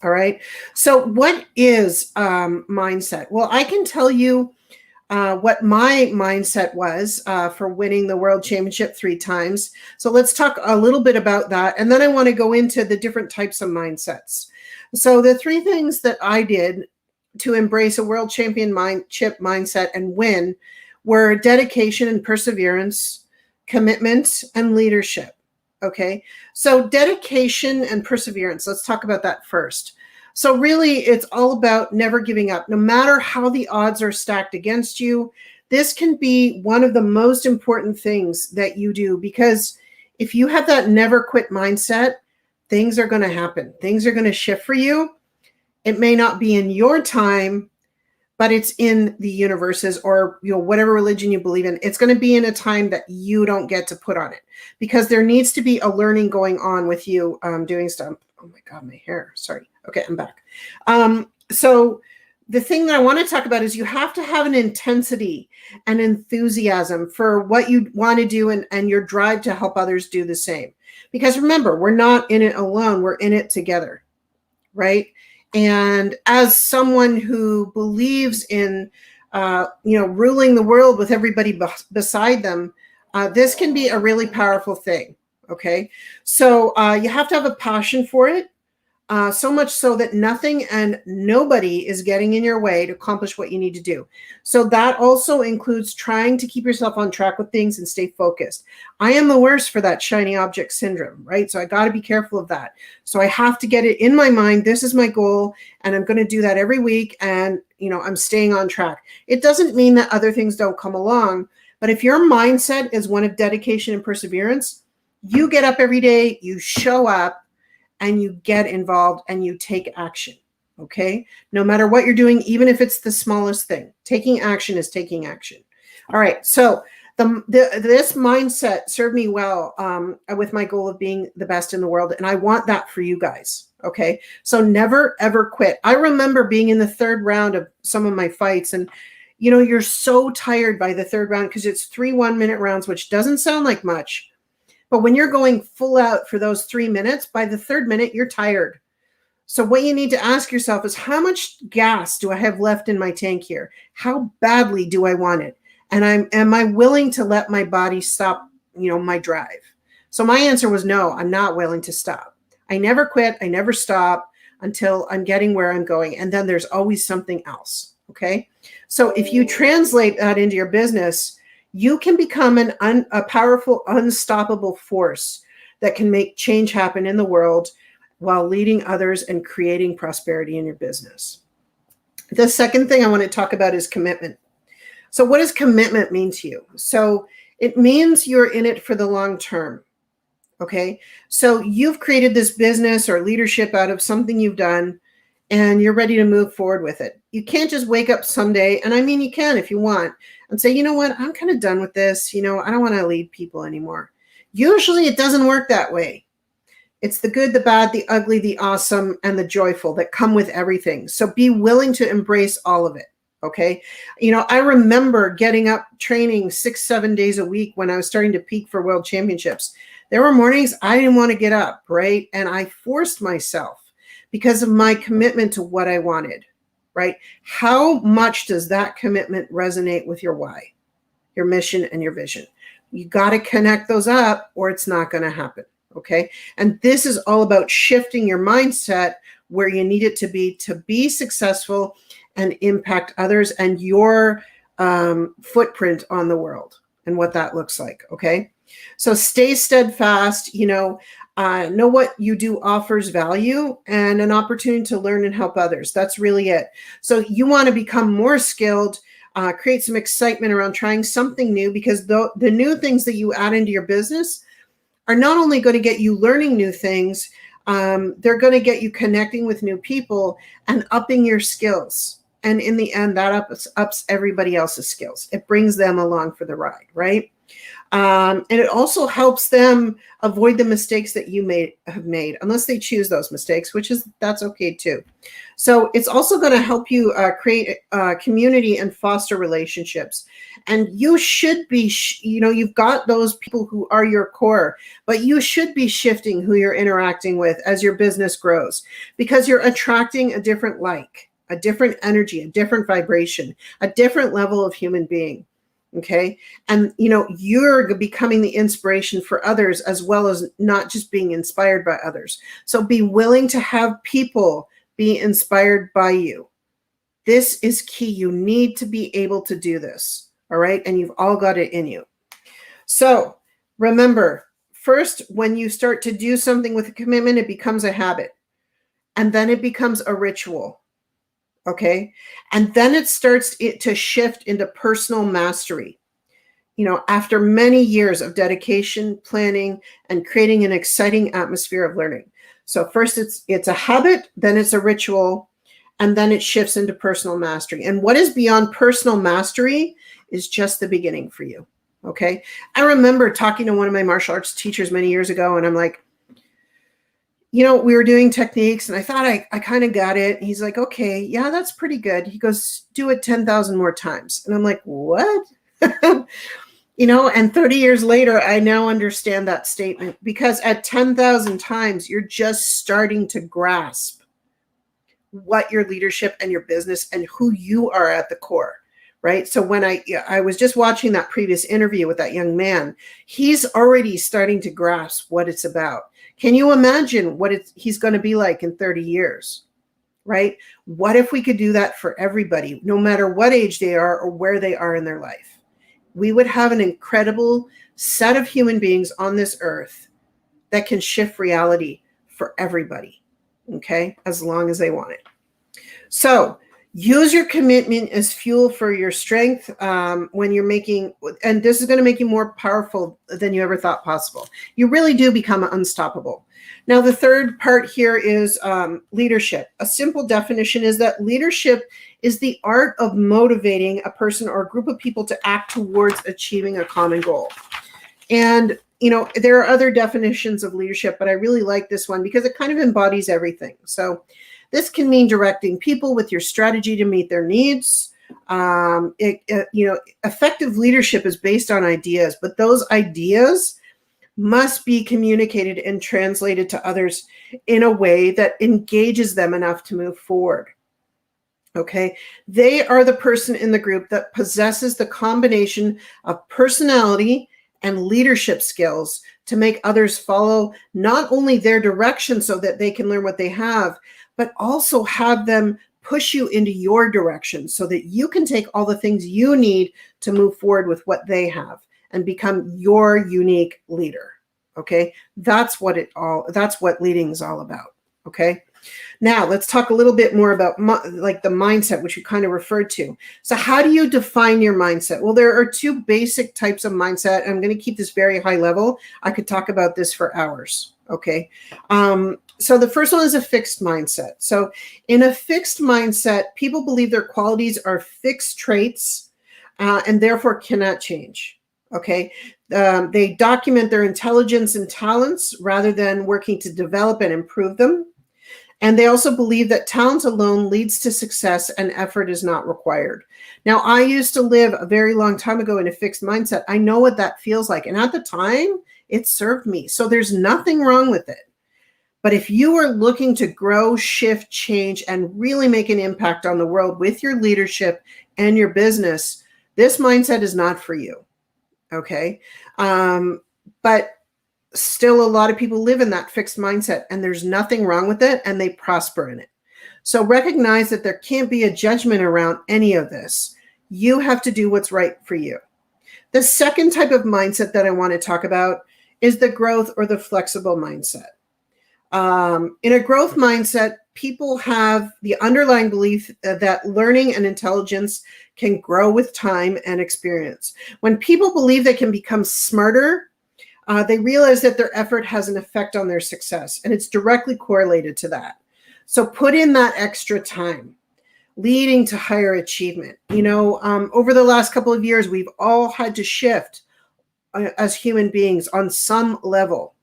All right. So what is mindset? Well, I can tell you what my mindset was for winning the world championship 3 times. So let's talk a little bit about that. And then I want to go into the different types of mindsets. So the 3 things that I did to embrace a world championship mindset and win were dedication and perseverance, commitment, and leadership. Okay. So dedication and perseverance. Let's talk about that first. So really, it's all about never giving up. No matter how the odds are stacked against you, this can be one of the most important things that you do, because if you have that never quit mindset, things are going to happen. Things are going to shift for you. It may not be in your time, but it's in the universe's, or whatever religion you believe in. It's going to be in a time that you don't get to put on it, because there needs to be a learning going on with you doing stuff. Oh my God, my hair. Sorry. Okay, I'm back. So the thing that I want to talk about is you have to have an intensity and enthusiasm for what you want to do, and your drive to help others do the same. Because remember, we're not in it alone. We're in it together, right? And as someone who believes in, ruling the world with everybody beside them, this can be a really powerful thing. Okay, so you have to have a passion for it. So much so that nothing and nobody is getting in your way to accomplish what you need to do. So that also includes trying to keep yourself on track with things and stay focused. I am the worst for that shiny object syndrome, right? So I got to be careful of that. So I have to get it in my mind. This is my goal, and I'm going to do that every week. And, I'm staying on track. It doesn't mean that other things don't come along, but if your mindset is one of dedication and perseverance, you get up every day, you show up, and you get involved and you take action, okay? No matter what you're doing, even if it's the smallest thing, taking action is taking action. All right, so this mindset served me well with my goal of being the best in the world, and I want that for you guys, okay? So never, ever quit. I remember being in the 3rd round of some of my fights, and you're so tired by the 3rd round because it's 3 1-minute rounds, which doesn't sound like much. But when you're going full out for those 3 minutes, by the 3rd minute, you're tired. So what you need to ask yourself is, how much gas do I have left in my tank here? How badly do I want it? And am I willing to let my body stop, my drive? So my answer was no, I'm not willing to stop. I never quit. I never stop until I'm getting where I'm going. And then there's always something else. Okay. So if you translate that into your business, you can become a powerful, unstoppable force that can make change happen in the world while leading others and creating prosperity in your business. The second thing I want to talk about is commitment. So what does commitment mean to you? So it means you're in it for the long term. Okay. So you've created this business or leadership out of something you've done, and you're ready to move forward with it. You can't just wake up someday, and I mean, you can if you want, and say, you know what, I'm kind of done with this. I don't want to lead people anymore. Usually it doesn't work that way. It's the good, the bad, the ugly, the awesome, and the joyful that come with everything. So be willing to embrace all of it. Okay. I remember getting up training 6-7 days a week when I was starting to peak for world championships. There were mornings I didn't want to get up, right? And I forced myself because of my commitment to what I wanted, right? How much does that commitment resonate with your why, your mission, and your vision? You got to connect those up or it's not going to happen, okay? And this is all about shifting your mindset where you need it to be successful and impact others and your footprint on the world and what that looks like, okay? So stay steadfast, know what you do offers value and an opportunity to learn and help others. That's really it. So you want to become more skilled, create some excitement around trying something new, because the new things that you add into your business are not only going to get you learning new things, they're going to get you connecting with new people and upping your skills. And in the end, that ups everybody else's skills. It brings them along for the ride, right? And it also helps them avoid the mistakes that you have made, unless they choose those mistakes, that's okay too. So it's also going to help you create community and foster relationships. And you should be, you've got those people who are your core, but you should be shifting who you're interacting with as your business grows, because you're attracting a different a different energy, a different vibration, a different level of human being. Okay. And, you're becoming the inspiration for others, as well as not just being inspired by others. So be willing to have people be inspired by you. This is key. You need to be able to do this. All right. And you've all got it in you. So remember, first, when you start to do something with a commitment, it becomes a habit, and then it becomes a ritual. Okay. And then it starts to shift into personal mastery, after many years of dedication, planning, and creating an exciting atmosphere of learning. So first it's a habit, then it's a ritual, and then it shifts into personal mastery. And what is beyond personal mastery is just the beginning for you. Okay. I remember talking to one of my martial arts teachers many years ago, and I'm like, we were doing techniques and I thought I kind of got it. He's like, okay, yeah, that's pretty good. He goes, do it 10,000 more times. And I'm like, what? And 30 years later, I now understand that statement, because at 10,000 times, you're just starting to grasp what your leadership and your business and who you are at the core, right? So when I was just watching that previous interview with that young man, he's already starting to grasp what it's about. Can you imagine what he's going to be like in 30 years, right? What if we could do that for everybody, no matter what age they are or where they are in their life? We would have an incredible set of human beings on this earth that can shift reality for everybody, okay, as long as they want it. So use your commitment as fuel for your strength when you're making, and this is going to make you more powerful than you ever thought possible. You really do become unstoppable. Now, the third part here is leadership. A simple definition is that leadership is the art of motivating a person or a group of people to act towards achieving a common goal. And, there are other definitions of leadership, but I really like this one because it kind of embodies everything. So this can mean directing people with your strategy to meet their needs. Effective leadership is based on ideas, but those ideas must be communicated and translated to others in a way that engages them enough to move forward. Okay. They are the person in the group that possesses the combination of personality and leadership skills to make others follow not only their direction so that they can learn what they have, but also have them push you into your direction so that you can take all the things you need to move forward with what they have and become your unique leader. Okay. That's what leading is all about. Okay. Now let's talk a little bit more about like the mindset, which you kind of referred to. So how do you define your mindset? Well, there are two basic types of mindset. I'm going to keep this very high level. I could talk about this for hours. Okay. So the first one is a fixed mindset. So in a fixed mindset, people believe their qualities are fixed traits and therefore cannot change. Okay. They document their intelligence and talents rather than working to develop and improve them. And they also believe that talent alone leads to success and effort is not required. Now, I used to live a very long time ago in a fixed mindset. I know what that feels like. And at the time, it served me. So there's nothing wrong with it. But if you are looking to grow, shift, change, and really make an impact on the world with your leadership and your business, this mindset is not for you. Okay. But still, a lot of people live in that fixed mindset, and there's nothing wrong with it, and they prosper in it. So recognize that there can't be a judgment around any of this. You have to do what's right for you. The second type of mindset that I want to talk about is the growth or the flexible mindset. In a growth mindset, people have the underlying belief that learning and intelligence can grow with time and experience. When people believe they can become smarter, they realize that their effort has an effect on their success, and it's directly correlated to that. So put in that extra time, leading to higher achievement. Over the last couple of years, we've all had to shift as human beings on some level,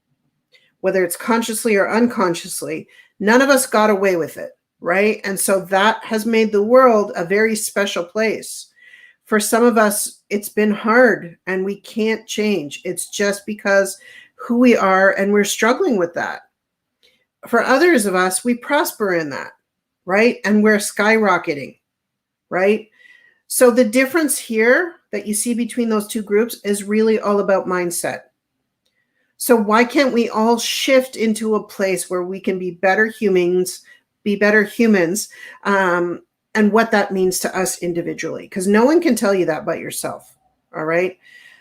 whether it's consciously or unconsciously. None of us got away with it, right? And so that has made the world a very special place. For some of us, it's been hard and we can't change. It's just because who we are and we're struggling with that. For others of us, we prosper in that, right? And we're skyrocketing, right? So the difference here that you see between those two groups is really all about mindset. So why can't we all shift into a place where we can be better humans, and what that means to us individually? Because no one can tell you that but yourself. All right.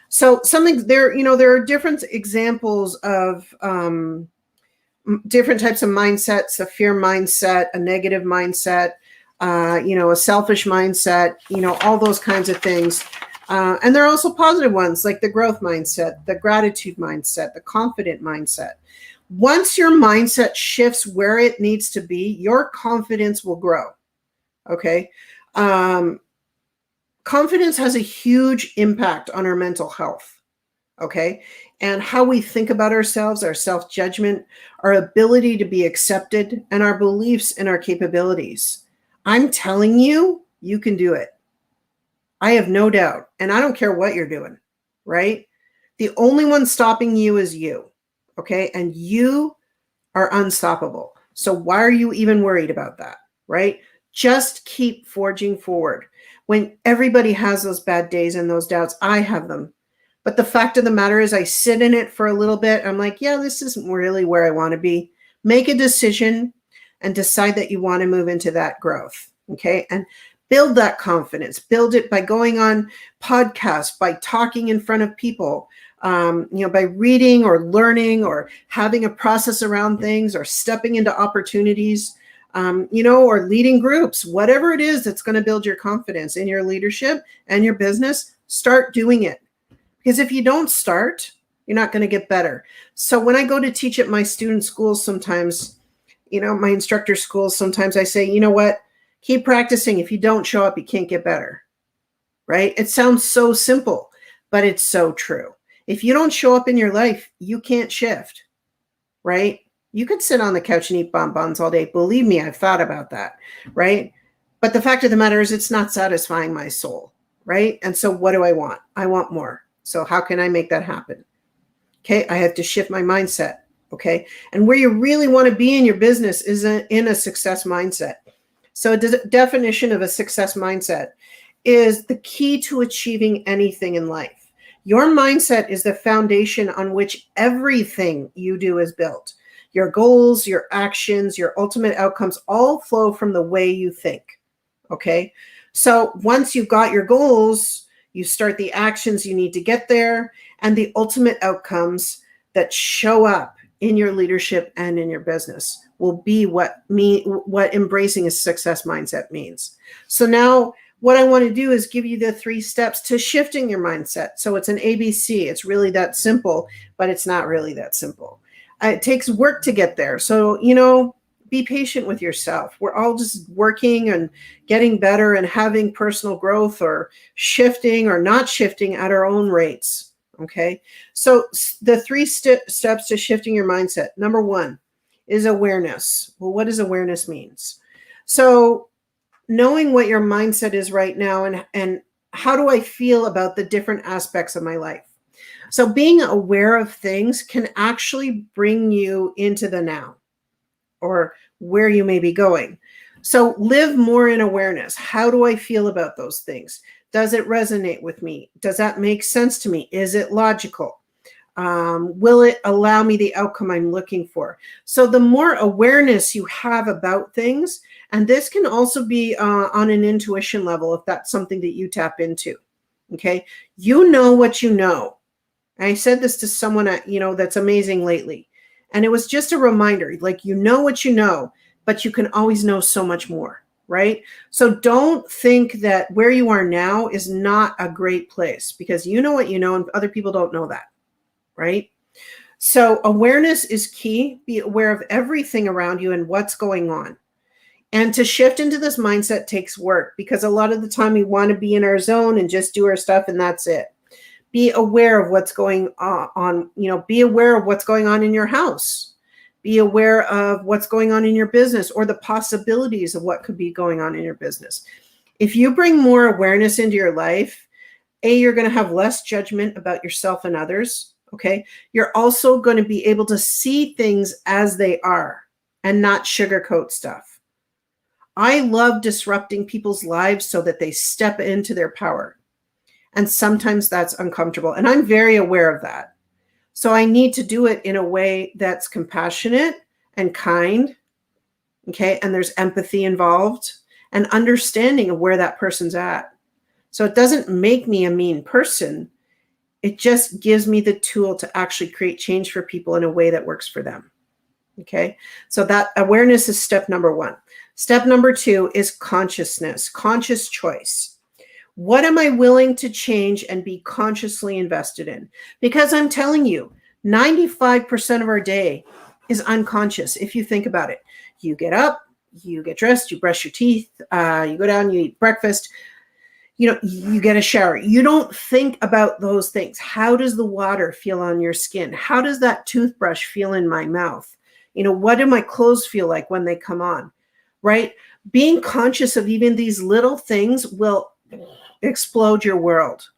So there are different examples of different types of mindsets: a fear mindset, a negative mindset, a selfish mindset, all those kinds of things. And there are also positive ones like the growth mindset, the gratitude mindset, the confident mindset. Once your mindset shifts where it needs to be, your confidence will grow. Okay. Confidence has a huge impact on our mental health. Okay. And how we think about ourselves, our self-judgment, our ability to be accepted, and our beliefs in our capabilities. I'm telling you, you can do it. I have no doubt. And I don't care what you're doing, right? The only one stopping you is you. Okay. And you are unstoppable. So why are you even worried about that? Right? Just keep forging forward. When everybody has those bad days and those doubts, I have them. But the fact of the matter is I sit in it for a little bit. I'm like, yeah, this isn't really where I want to be. Make a decision and decide that you want to move into that growth. Okay. And build that confidence. Build it by going on podcasts, by talking in front of people, by reading or learning or having a process around things or stepping into opportunities, or leading groups, whatever it is that's going to build your confidence in your leadership and your business. Start doing it. Because if you don't start, you're not going to get better. So when I go to teach at my student schools, sometimes, my instructor schools, sometimes I say, you know what, keep practicing. If you don't show up, you can't get better, right? It sounds so simple, but it's so true. If you don't show up in your life, you can't shift, right? You could sit on the couch and eat bonbons all day. Believe me, I've thought about that, right? But the fact of the matter is it's not satisfying my soul, right? And so what do I want? I want more. So how can I make that happen? Okay, I have to shift my mindset, okay? And where you really want to be in your business is in a success mindset. So the definition of a success mindset is the key to achieving anything in life. Your mindset is the foundation on which everything you do is built. Your goals, your actions, your ultimate outcomes all flow from the way you think. Okay. So once you've got your goals, you start the actions you need to get there, and the ultimate outcomes that show up in your leadership and in your business will be what embracing a success mindset means. So now what I want to do is give you the 3 steps to shifting your mindset. So it's an ABC. It's really that simple, but it's not really that simple. It takes work to get there. So, be patient with yourself. We're all just working and getting better and having personal growth, or shifting or not shifting at our own rates. Okay. So the 3 steps to shifting your mindset. Number 1 is awareness. Well, what does awareness means? So knowing what your mindset is right now, and how do I feel about the different aspects of my life? So being aware of things can actually bring you into the now, or where you may be going. So live more in awareness. How do I feel about those things? Does it resonate with me? Does that make sense to me? Is it logical? Will it allow me the outcome I'm looking for? So the more awareness you have about things, and this can also be on an intuition level, if that's something that you tap into. Okay. You know what you know. I said this to someone, that's amazing lately. And it was just a reminder, like, you know what you know, but you can always know so much more, right? So don't think that where you are now is not a great place, because you know what you know and other people don't know that, right? So awareness is key. Be aware of everything around you and what's going on. And to shift into this mindset takes work, because a lot of the time we want to be in our zone and just do our stuff and that's it. Be aware of what's going on, be aware of what's going on in your house. Be aware of what's going on in your business, or the possibilities of what could be going on in your business. If you bring more awareness into your life, you're going to have less judgment about yourself and others. Okay. You're also going to be able to see things as they are and not sugarcoat stuff. I love disrupting people's lives so that they step into their power. And sometimes that's uncomfortable. And I'm very aware of that. So I need to do it in a way that's compassionate and kind. Okay. And there's empathy involved and understanding of where that person's at. So it doesn't make me a mean person. It just gives me the tool to actually create change for people in a way that works for them. Okay. So that awareness is step number 1. Step number 2 is consciousness, conscious choice. What am I willing to change and be consciously invested in? Because I'm telling you, 95% of our day is unconscious. If you think about it, you get up, you get dressed, you brush your teeth, you go down, you eat breakfast, you get a shower. You don't think about those things. How does the water feel on your skin? How does that toothbrush feel in my mouth? What do my clothes feel like when they come on, right? Being conscious of even these little things will explode your world.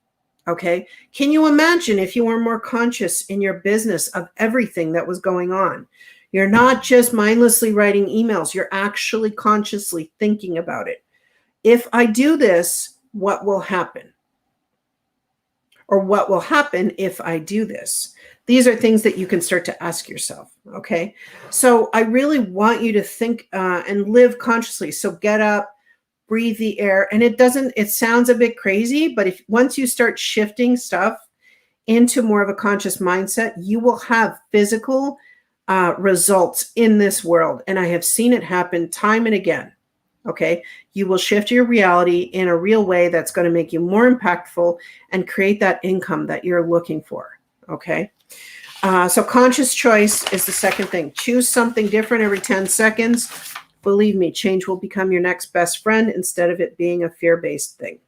Okay. Can you imagine if you were more conscious in your business of everything that was going on? You're not just mindlessly writing emails. You're actually consciously thinking about it. If I do this, what will happen? Or what will happen if I do this? These are things that you can start to ask yourself. Okay. So I really want you to think and live consciously. So get up, breathe the air. And it sounds a bit crazy, but once you start shifting stuff into more of a conscious mindset, you will have physical results in this world. And I have seen it happen time and again. Okay. You will shift your reality in a real way that's going to make you more impactful and create that income that you're looking for. Okay. So conscious choice is the second thing. Choose something different every 10 seconds. Believe me, change will become your next best friend instead of it being a fear-based thing.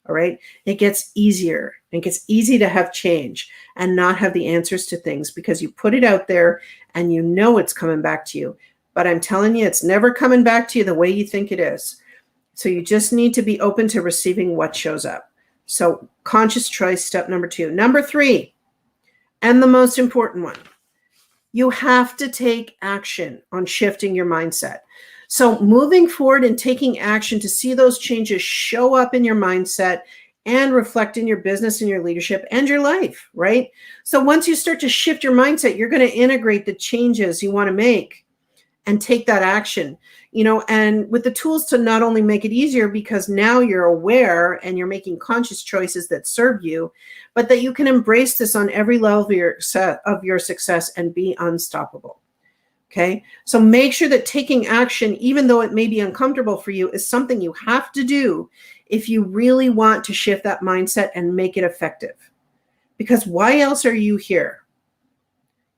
All right. It gets easier. It gets easy to have change and not have the answers to things, because you put it out there and you know it's coming back to you. But I'm telling you, it's never coming back to you the way you think it is. So you just need to be open to receiving what shows up. So conscious choice, step number 2. Number 3, and the most important one, you have to take action on shifting your mindset. So moving forward and taking action to see those changes show up in your mindset and reflect in your business and your leadership and your life, right? So once you start to shift your mindset, you're going to integrate the changes you want to make and take that action, and with the tools to not only make it easier because now you're aware and you're making conscious choices that serve you, but that you can embrace this on every level of your success and be unstoppable. Okay. So make sure that taking action, even though it may be uncomfortable for you, is something you have to do if you really want to shift that mindset and make it effective. Because why else are you here?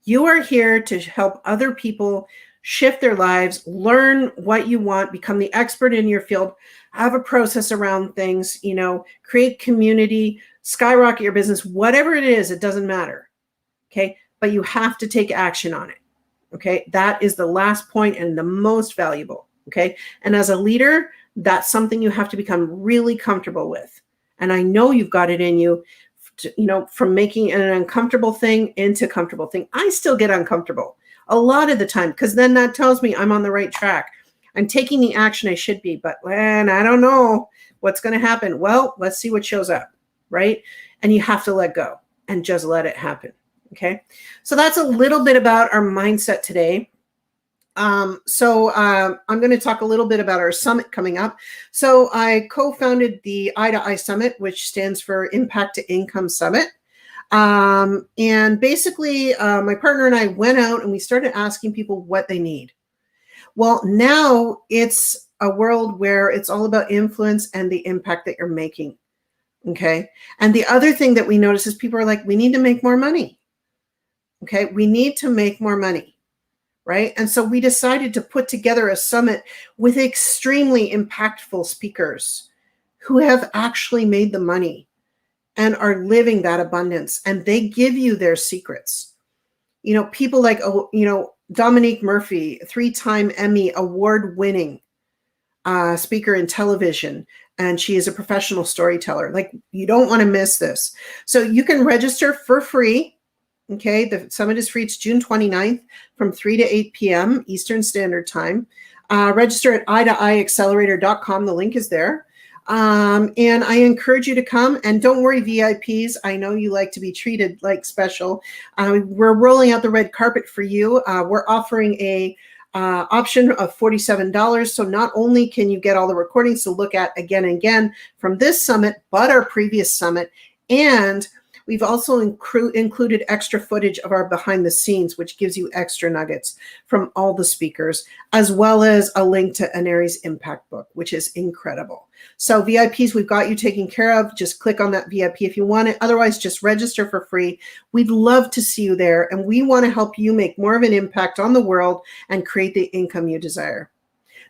You are here to help other people shift their lives, learn what you want, become the expert in your field, have a process around things, create community, skyrocket your business, whatever it is, it doesn't matter. Okay. But you have to take action on it. Okay. That is the last point and the most valuable. Okay. And as a leader, that's something you have to become really comfortable with. And I know you've got it in you, from making an uncomfortable thing into a comfortable thing. I still get uncomfortable a lot of the time, because then that tells me I'm on the right track. I'm taking the action I should be, but I don't know what's going to happen. Well, let's see what shows up, right? And you have to let go and just let it happen. Okay. So that's a little bit about our mindset today. I'm going to talk a little bit about our summit coming up. So I co-founded the Eye to Eye Summit, which stands for Impact to Income Summit. And basically, my partner and I went out and we started asking people what they need. Well, now it's a world where it's all about influence and the impact that you're making. Okay. And the other thing that we notice is people are like, we need to make more money. Okay. We need to make more money. Right. And so we decided to put together a summit with extremely impactful speakers who have actually made the money and are living that abundance, and they give you their secrets. People like, Dominique Murphy, 3-time Emmy award-winning speaker in television, and she is a professional storyteller. Like, you don't want to miss this. So you can register for free. Okay, the summit is free. It's June 29th from 3 to 8 p.m. Eastern Standard Time. Register at eye2eyeaccelerator.com. The link is there. And I encourage you to come, and don't worry, VIPs. I know you like to be treated like special. We're rolling out the red carpet for you. We're offering a option of $47. So not only can you get all the recordings to look at again and again from this summit, but our previous summit, and we've also included extra footage of our behind the scenes, which gives you extra nuggets from all the speakers, as well as a link to Aneri's Impact book, which is incredible. So VIPs, we've got you taken care of. Just click on that VIP if you want it. Otherwise, just register for free. We'd love to see you there. And we want to help you make more of an impact on the world and create the income you desire.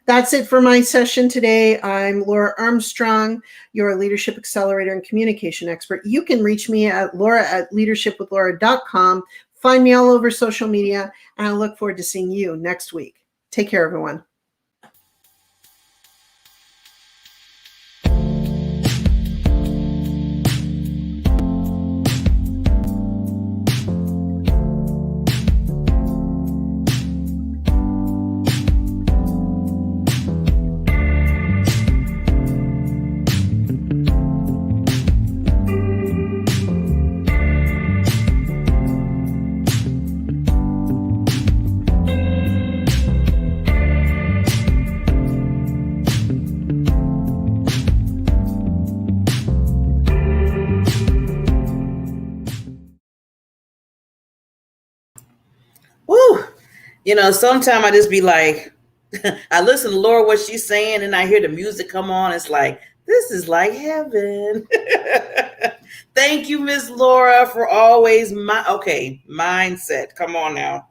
That's it for my session today. I'm Laura Armstrong, your leadership accelerator and communication expert. You can reach me at laura@leadershipwithlaura.com. Find me all over social media, and I look forward to seeing you next week. Take care, everyone. Sometimes I just be like, I listen to Laura, what she's saying, and I hear the music come on. It's like, this is like heaven. Thank you, Miss Laura, for always mindset. Come on now.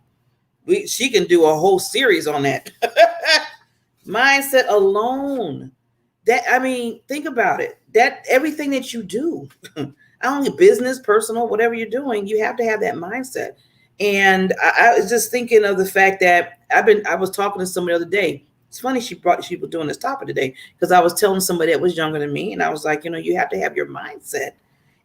She can do a whole series on that. Mindset alone. Think about it. That everything that you do, not only business, personal, whatever you're doing, you have to have that mindset. And I was just thinking of the fact that I was talking to somebody the other day. It's funny she was doing this topic today, because I was telling somebody that was younger than me, and I was like, you have to have your mindset.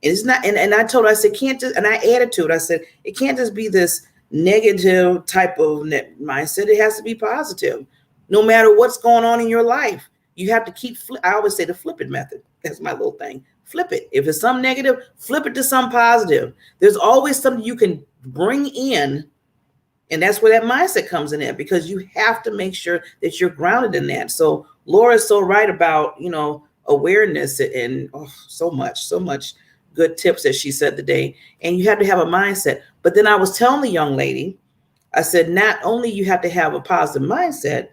And it's not, and I told her, I said, and I added to it, I said, it can't just be this negative type of mindset. It has to be positive. No matter what's going on in your life, you have to keep, I always say the flip it method. That's my little thing. flip it. If it's something negative, flip it to something positive. There's always something you can bring in. And that's where that mindset comes in there, because you have to make sure that you're grounded in that. So Laura's so right about, awareness and so much good tips that she said today. And you have to have a mindset. But then I was telling the young lady, I said, not only you have to have a positive mindset,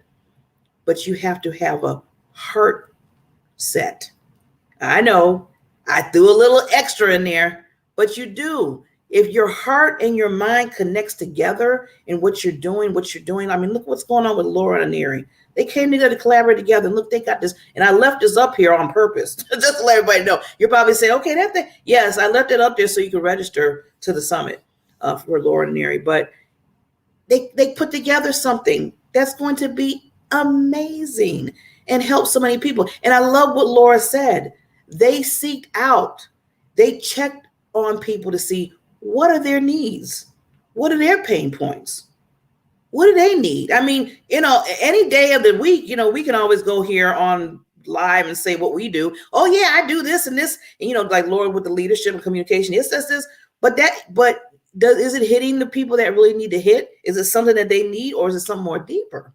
but you have to have a heart set. I know I threw a little extra in there, but you do. If your heart and your mind connects together in what you're doing. I mean, look what's going on with Laura and Neri. They came together to collaborate together. And look, they got this. And I left this up here on purpose, just to let everybody know. You're probably saying, okay, that thing. Yes, I left it up there so you can register to the summit for Laura and Neri. But they put together something that's going to be amazing and help so many people. And I love what Laura said. They seeked out, they checked on people to see what are their needs, what are their pain points, what do they need? I mean, any day of the week, we can always go here on live and say what we do. Oh yeah, I do this and this, and like Laura with the leadership and communication, it says this, but is it hitting the people that really need to hit? Is it something that they need, or is it something more deeper?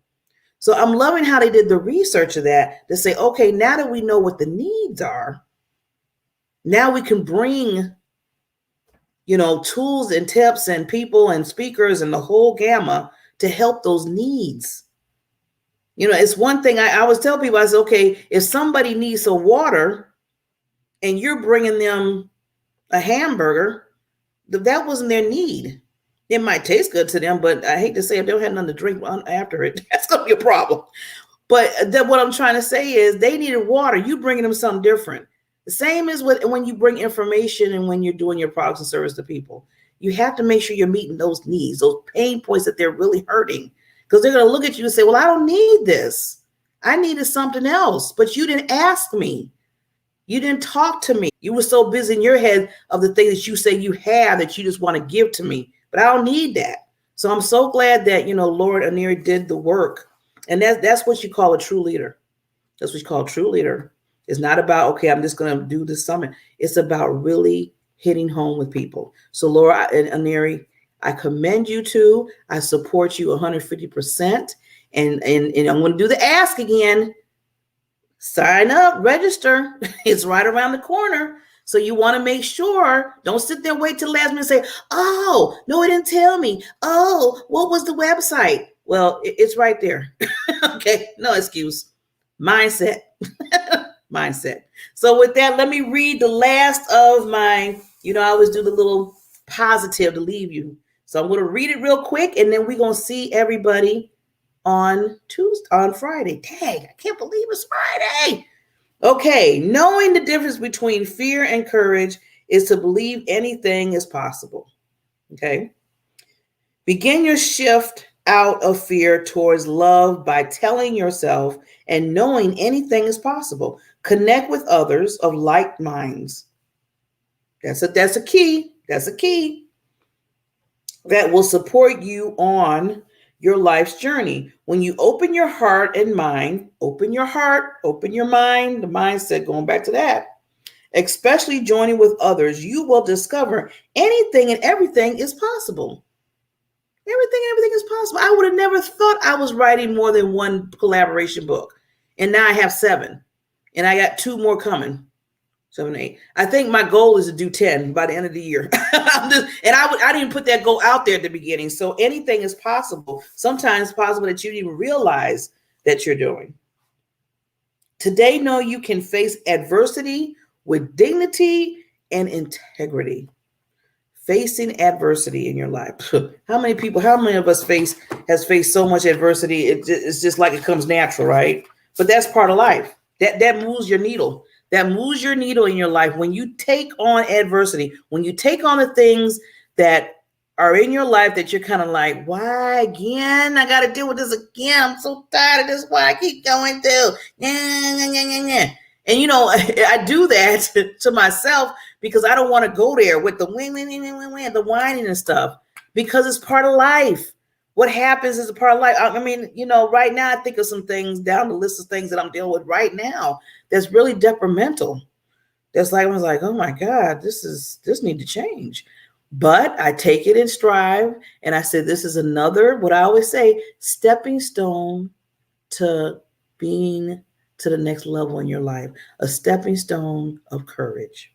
So I'm loving how they did the research of that to say, okay, now that we know what the needs are, now we can bring, tools and tips and people and speakers and the whole gamma to help those needs. It's one thing I always tell people, I say, okay, if somebody needs some water and you're bringing them a hamburger, that wasn't their need. It might taste good to them, but I hate to say, if they don't have nothing to drink after it, that's going to be a problem. But what I'm trying to say is they needed water. You bringing them something different. The same as when you bring information and when you're doing your products and service to people. You have to make sure you're meeting those needs, those pain points that they're really hurting. Because they're going to look at you and say, well, I don't need this. I needed something else, but you didn't ask me. You didn't talk to me. You were so busy in your head of the things that you say you have that you just want to give to me. But I don't need that. So I'm so glad that, Laura and Neri did the work. And that's what you call a true leader. That's what you call a true leader. It's not about, okay, I'm just going to do this summit. It's about really hitting home with people. So Laura and Neri, I commend you too. I support you 150%. And I'm going to do the ask again. Sign up, register. It's right around the corner. So you want to make sure, don't sit there and wait till the last minute and say, oh, no, it didn't tell me. Oh, what was the website? Well, it's right there. Okay, no excuse. Mindset. Mindset. So with that, let me read the last of my, I always do the little positive to leave you. So I'm going to read it real quick, and then we're going to see everybody on Friday. Dang, I can't believe it's Friday. Okay, knowing the difference between fear and courage is to believe anything is possible. Okay. Begin your shift out of fear towards love by telling yourself and knowing anything is possible. Connect with others of like minds. That's a key. That's a key that will support you on your life's journey. When you open your heart and mind, open your heart, open your mind, the mindset, going back to that, especially joining with others, you will discover anything and everything is possible. Everything is possible. I would have never thought I was writing more than one collaboration book. And now I have 7. And I got 2 more coming. 7, 8. I think my goal is to do 10 by the end of the year. I didn't put that goal out there at the beginning. So anything is possible. Sometimes possible that you didn't even realize that you're doing. Today, know you can face adversity with dignity and integrity. Facing adversity in your life. How many of us has faced so much adversity? It's just like it comes natural, right? But that's part of life. That moves your needle. That moves your needle in your life. When you take on adversity, when you take on the things that are in your life that you're kind of like, why again? I got to deal with this again. I'm so tired of this. Why I keep going through? And I do that to myself because I don't want to go there with the the whining and stuff, because it's part of life. What happens is a part of life. I mean, right now I think of some things down the list of things that I'm dealing with right now that's really detrimental. That's like, I was like, oh my God, this need to change. But I take it in stride, and I said, this is another, what I always say, stepping stone to being to the next level in your life, a stepping stone of courage,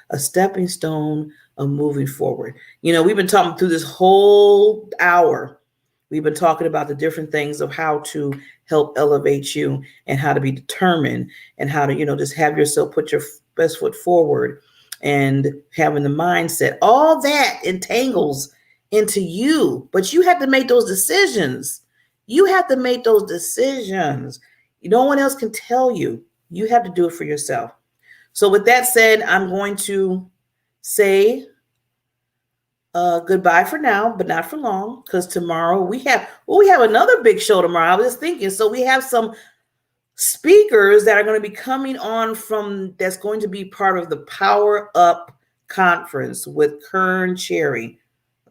a stepping stone of moving forward. We've been talking through this whole hour. We've been talking about the different things of how to help elevate you and how to be determined and how to, just have yourself put your best foot forward and having the mindset. All that entangles into you, but you have to make those decisions. You have to make those decisions. No one else can tell you. You have to do it for yourself. So with that said, I'm going to say goodbye for now, but not for long, because tomorrow we have another big show tomorrow. I was thinking, so we have some speakers that are going to be coming on that's going to be part of the Power Up Conference with Kern Cherry.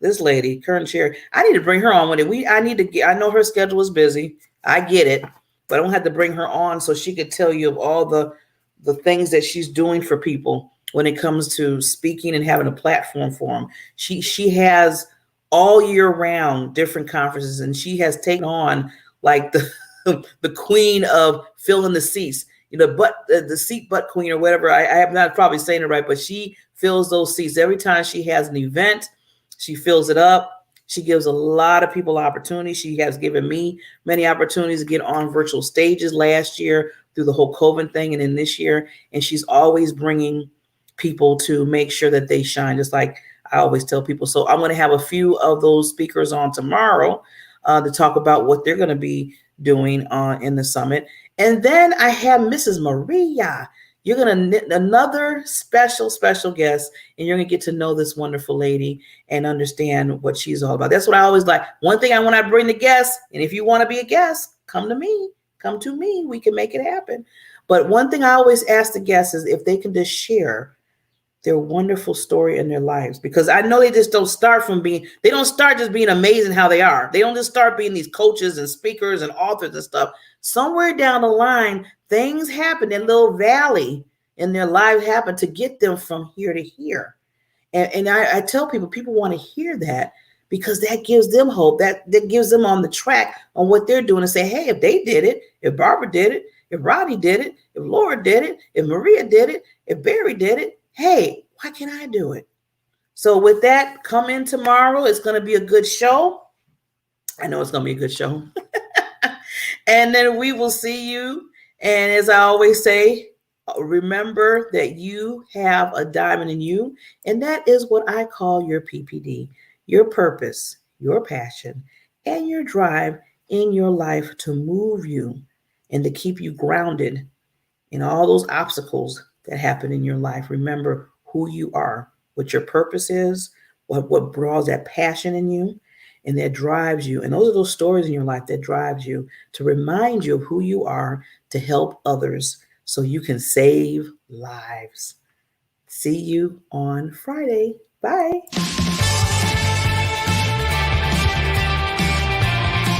This lady, Kern Cherry, I need to bring her on with it. I know her schedule is busy. I get it, but I don't have to bring her on so she could tell you of all the things that she's doing for people when it comes to speaking and having a platform for them. She has all year round different conferences, and she has taken on like the queen of filling the seats, the seat butt queen or whatever. I have not probably saying it right, but she fills those seats every time she has an event. She fills it up. She gives a lot of people opportunities. She has given me many opportunities to get on virtual stages last year through the whole COVID thing, and then this year. And she's always bringing people to make sure that they shine, just like I always tell people. So I'm going to have a few of those speakers on tomorrow to talk about what they're going to be doing in the summit. And then I have Mrs. Maria. You're going to another special guest, and you're going to get to know this wonderful lady and understand what she's all about. That's what I always like. One thing when I bring the guests, and if you want to be a guest, come to me. We can make it happen. But one thing I always ask the guests is if they can just share their wonderful story in their lives, because I know they just don't start just being amazing how they are. They don't just start being these coaches and speakers and authors and stuff. Somewhere down the line, things happen, in little valley in their life happen to get them from here to here. And I tell people want to hear that, because that gives them hope, that gives them on the track on what they're doing, and say, hey, if they did it, if Barbara did it, if Rodney did it, if Laura did it, if Maria did it, if Barry did it, hey, why can't I do it? So with that, come in tomorrow. It's going to be a good show. I know it's going to be a good show. And then we will see you. And as I always say, remember that you have a diamond in you. And that is what I call your PPD, your purpose, your passion, and your drive in your life to move you and to keep you grounded in all those obstacles that happen in your life. Remember who you are, what your purpose is, what draws that passion in you, and that drives you. And those are those stories in your life that drives you to remind you of who you are, to help others so you can save lives. See you on Friday. Bye.